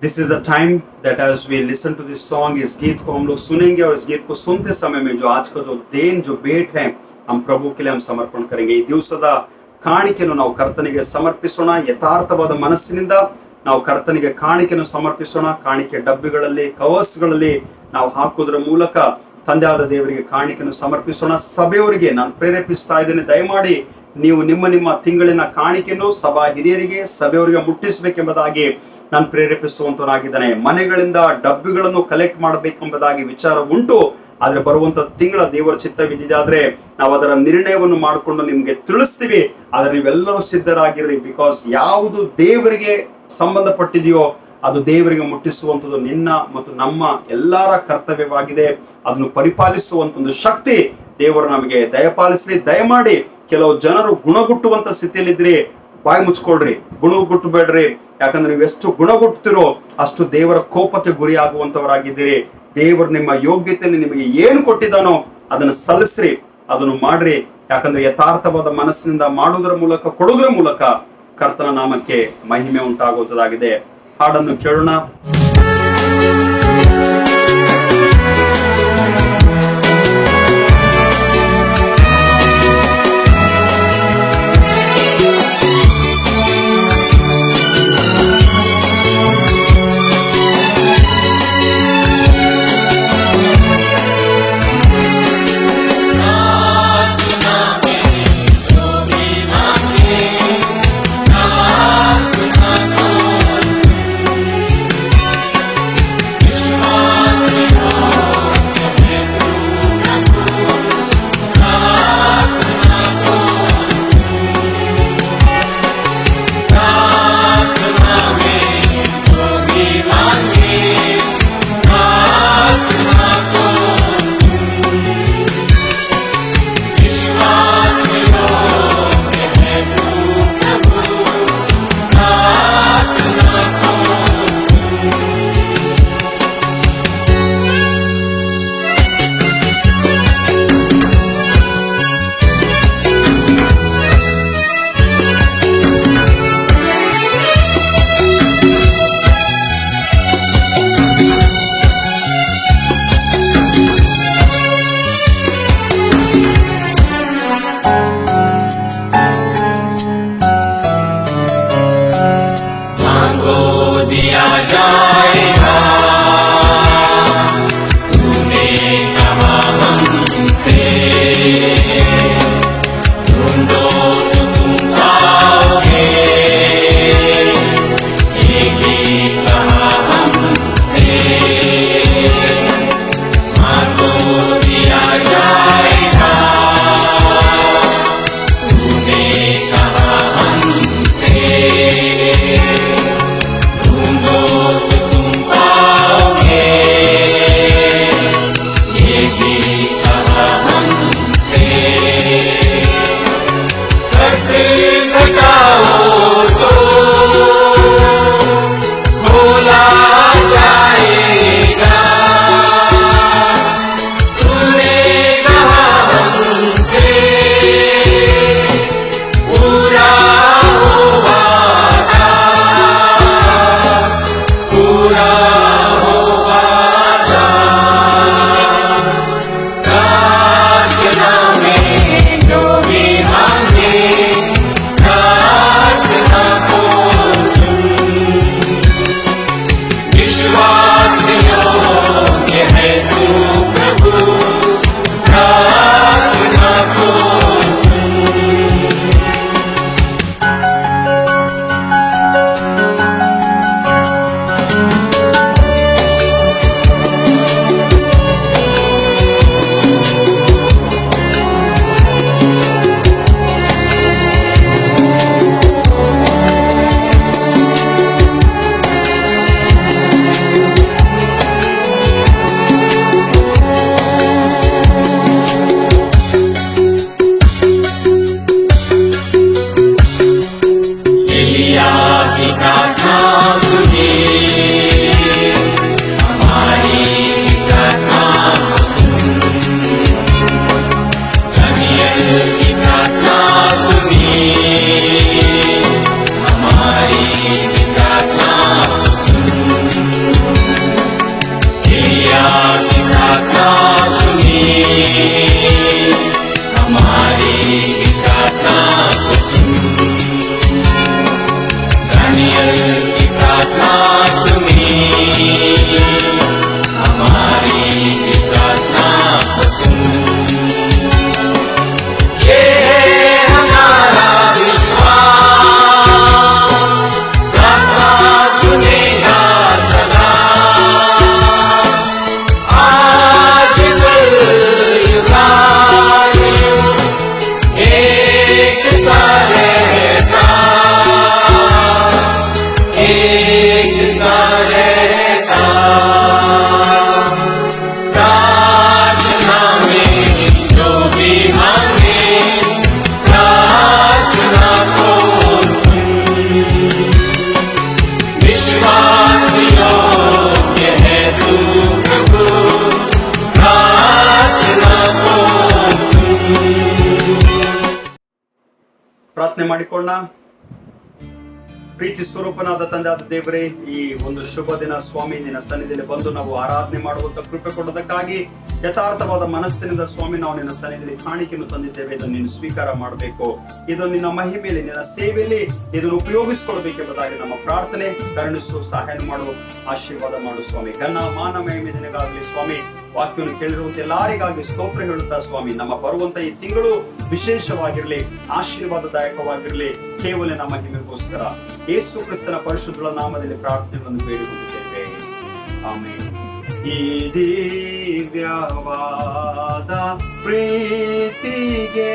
This is the time that as we listen to this song, इस गीत को हम लोग सुनेंगे, और इस गीत को सुनते समय में जो आज का जो देन, जो भेंट है, हम प्रभु के लिए हम समर्पण करेंगे. ಈ ದಿವಸದ ಕಾಣಿಕೆಯನ್ನು ನಾವು ಕರ್ತನಿಗೆ ಸಮರ್ಪಿಸೋಣ. ಯಥಾರ್ಥವಾದ ಮನಸ್ಸಿನಿಂದ ನಾವು ಕರ್ತನಿಗೆ ಕಾಣಿಕೆಯನ್ನು ಸಮರ್ಪಿಸೋಣ. ಕಾಣಿಕೆ ಡಬ್ಬಿಗಳಲ್ಲಿ, ಕವರ್ಸ್ಗಳಲ್ಲಿ ನಾವು ಹಾಕುವುದರ ಮೂಲಕ ತಂದೆಯಾದ ದೇವರಿಗೆ ಕಾಣಿಕೆಯನ್ನು ಸಮರ್ಪಿಸೋಣ. ಸಭೆಯವರಿಗೆ ನಾನು ಪ್ರೇರೇಪಿಸ್ತಾ ಇದ್ದೇನೆ, ದಯಮಾಡಿ ನೀವು ನಿಮ್ಮ ನಿಮ್ಮ ತಿಂಗಳಿನ ಕಾಣಿಕೆಯನ್ನು ಸಭಾ ಹಿರಿಯರಿಗೆ, ಸಭೆಯವರಿಗೆ ಮುಟ್ಟಿಸಬೇಕೆಂಬುದಾಗಿ ನಾನು ಪ್ರೇರೇಪಿಸುವಂತನಾಗಿದ್ದಾನೆ. ಮನೆಗಳಿಂದ ಡಬ್ಬಿಗಳನ್ನು ಕಲೆಕ್ಟ್ ಮಾಡಬೇಕೆಂಬುದಾಗಿ ವಿಚಾರ ಉಂಟು. ಆದ್ರೆ ಬರುವಂತ ತಿಂಗಳ ದೇವರ ಚಿತ್ತವಿದ್ದಿದ್ದಾದ್ರೆ ನಾವು ಅದರ ನಿರ್ಣಯವನ್ನು ಮಾಡಿಕೊಂಡು ನಿಮ್ಗೆ ತಿಳಿಸ್ತೀವಿ. ಆದ್ರೆ ನೀವೆಲ್ಲರೂ ಸಿದ್ಧರಾಗಿರ್ರಿ. ಬಿಕಾಸ್ ಯಾವುದು ದೇವರಿಗೆ ಸಂಬಂಧಪಟ್ಟಿದೆಯೋ ಅದು ದೇವರಿಗೆ ಮುಟ್ಟಿಸುವಂಥದ್ದು ನಿನ್ನ ಮತ್ತು ನಮ್ಮ ಎಲ್ಲರ ಕರ್ತವ್ಯವಾಗಿದೆ. ಅದನ್ನು ಪರಿಪಾಲಿಸುವಂತ ಒಂದು ಶಕ್ತಿ ದೇವರು ನಮಗೆ ದಯಪಾಲಿಸಲಿ. ದಯಮಾಡಿ ಕೆಲವು ಜನರು ಗುಣಗುಟ್ಟುವಂತ ಸ್ಥಿತಿಯಲ್ಲಿದ್ರಿ, ಬಾಯಿ ಮುಚ್ಕೊಳ್ರಿ, ಗುಣಗುಟ್ಟಬೇಡ್ರಿ. ಯಾಕಂದ್ರೆ ನೀವು ಎಷ್ಟು ಗುಣಗುಟ್ಟುತ್ತಿರೋ ಅಷ್ಟು ದೇವರ ಕೋಪಕ್ಕೆ ಗುರಿ ಆಗುವಂತವರಾಗಿದ್ದೀರಿ. ದೇವರು ನಿಮ್ಮ ಯೋಗ್ಯತೆಯಲ್ಲಿ ನಿಮಗೆ ಏನು ಕೊಟ್ಟಿದ್ದಾನೋ ಅದನ್ನು ಸಲ್ಲಿಸ್ರಿ, ಅದನ್ನು ಮಾಡ್ರಿ. ಯಾಕಂದ್ರೆ ಯಥಾರ್ಥವಾದ ಮನಸ್ಸಿನಿಂದ ಮಾಡುವುದರ ಮೂಲಕ, ಕೊಡುವುದರ ಮೂಲಕ ಕರ್ತನ ನಾಮಕ್ಕೆ ಮಹಿಮೆ ಉಂಟಾಗುವುದಾಗಿದೆ. ಹಾಡನ್ನು ಕೇಳೋಣ. Thank you. ढूंढो तो तुम पाओगे, ये भी कहा हमसे। कष्ट घटाओ तो खोला जाएगा, तूने कहा हमसे पूरा हो वादा, पूरा हो वादा। प्रार्थना में जो भी मांगे, प्रार्थना को सुन, विश्वास योग्य है तू प्रभु, प्रार्थना को सुन। एलिया की प्रार्थना सुनिए, हमारी प्रार्थना को सुन। दानियल की प्रार्थना सुनिए, हमारी प्रार्थना को सुन। एलिया की प्रार्थना सुनिए, हमारी प्रार्थना को सुन। दानियल की प्रार्थना सुनिए, हमारी प्रार्थना को सुन। ये है हमारा विश्वास, प्रार्थना सुनेगा सदा, आज कल युगानुयुग एक सा रहता, एक सा रहता। प्रार्थना में जो भी मांगे, प्रार्थना को सुन, विश्वास योग्य है तू प्रभु, प्रार्थना को सुन। ಪ್ರಾರ್ಥನೆ ಮಾಡಿಕೊಳ್ಳೋಣ. ಪ್ರೀತಿ ಸ್ವರೂಪನಾದ ತಂದೆಯಾದ ದೇವರೇ, ಈ ಒಂದು ಶುಭ ದಿನ ಸ್ವಾಮಿ ನಿನ್ನ ಸನ್ನಿಧಿಯಲ್ಲಿ ಬಂದು ನಾವು ಆರಾಧನೆ ಮಾಡುವಂತ ಕೃಪೆ ಕೊಡೋದಕ್ಕಾಗಿ ಯಥಾರ್ಥವಾದ ಮನಸ್ಸಿನಿಂದ ಸ್ವಾಮಿ ನಾವು ನಿನ್ನ ಸನ್ನಿಧಿಯಲ್ಲಿ ಕಾಣಿಕೆಯನ್ನು ತಂದಿದ್ದೇವೆ. ಇದನ್ನು ನೀನು ಸ್ವೀಕಾರ ಮಾಡಬೇಕು. ಇದು ನಿನ್ನ ಮಹಿಮೆಯಲ್ಲಿ, ನಿನ್ನ ಸೇವೆಯಲ್ಲಿ ಇದನ್ನು ಉಪಯೋಗಿಸಿಕೊಳ್ಬೇಕೆಂಬುದಾಗಿ ನಮ್ಮ ಪ್ರಾರ್ಥನೆ. ಕರುಣಿಸು, ಸಹಾಯ ಮಾಡು, ಆಶೀರ್ವಾದ ಮಾಡು ಸ್ವಾಮಿ. ಘನ ಮಾನ ಮಹಿಮೆ ನಿನಗಾಗಲಿ ಸ್ವಾಮಿ. ವಾಕ್ಯವನ್ನು ಕೇಳಿರುವಂತ ಎಲ್ಲರಿಗಾಗಿ ಸ್ತೋತ್ರ ಹೇಳುತ್ತಾ ಸ್ವಾಮಿ, ನಮ್ಮ ಬರುವಂತ ಈ ತಿಂಗಳು ವಿಶೇಷವಾಗಿರಲಿ, ಆಶೀರ್ವಾದದಾಯಕವಾಗಿರಲಿ, ಕೇವಲ ನಮ್ಮ ಮಹಿಮೆಗೋಸ್ಕರ ಯೇಸು ಕ್ರಿಸ್ತನ ಪರಿಶುದ್ಧ ನಾಮದಲ್ಲಿ ಪ್ರಾರ್ಥನೆಗಳನ್ನು ಬೇಡಿಕೊಂಡಿದ್ದೇವೆ. ಆಮೆನ್. ಈ ದಿವ್ಯವಾದ ಪ್ರೀತಿಗೆ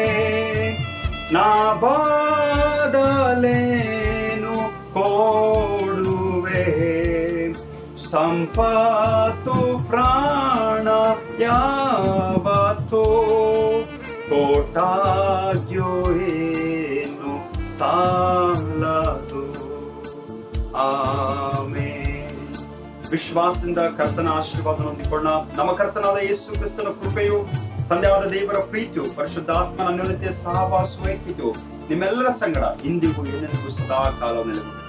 ನಾ ಬದಲೇನು ಕೊಡುವೆ, ಸಂಪತ್ತು ಪ್ರಾಣ ಯಾವತ್ತೋ ಕೋಟಾಗ್ಯೋ ಏನು ಸಾಲದು. ಆಮೆನ್. ವಿಶ್ವಾಸದಿಂದ ಕರ್ತನ ಆಶೀರ್ವಾದ ಹೊಂದಿಕೊಳ್ಳೋಣ. ನಮ್ಮ ಕರ್ತನಾದ ಯೇಸು ಕ್ರಿಸ್ತನ ಕೃಪೆಯು, ತಂದೆಯಾದ ದೇವರ ಪ್ರೀತಿಯು, ಪರಿಶುದ್ಧಾತ್ಮನ ಅನ್ಯೋನ್ಯತೆಯ ಸಹವಾಸವು ನಿಮ್ಮೆಲ್ಲರ ಸಂಗಡ ಇಂದಿಗೂ ಏನೆಂದಿಗೂ ಸದಾ ಕಾಲ ನೆಲೆಗೊಂಡಿದೆ.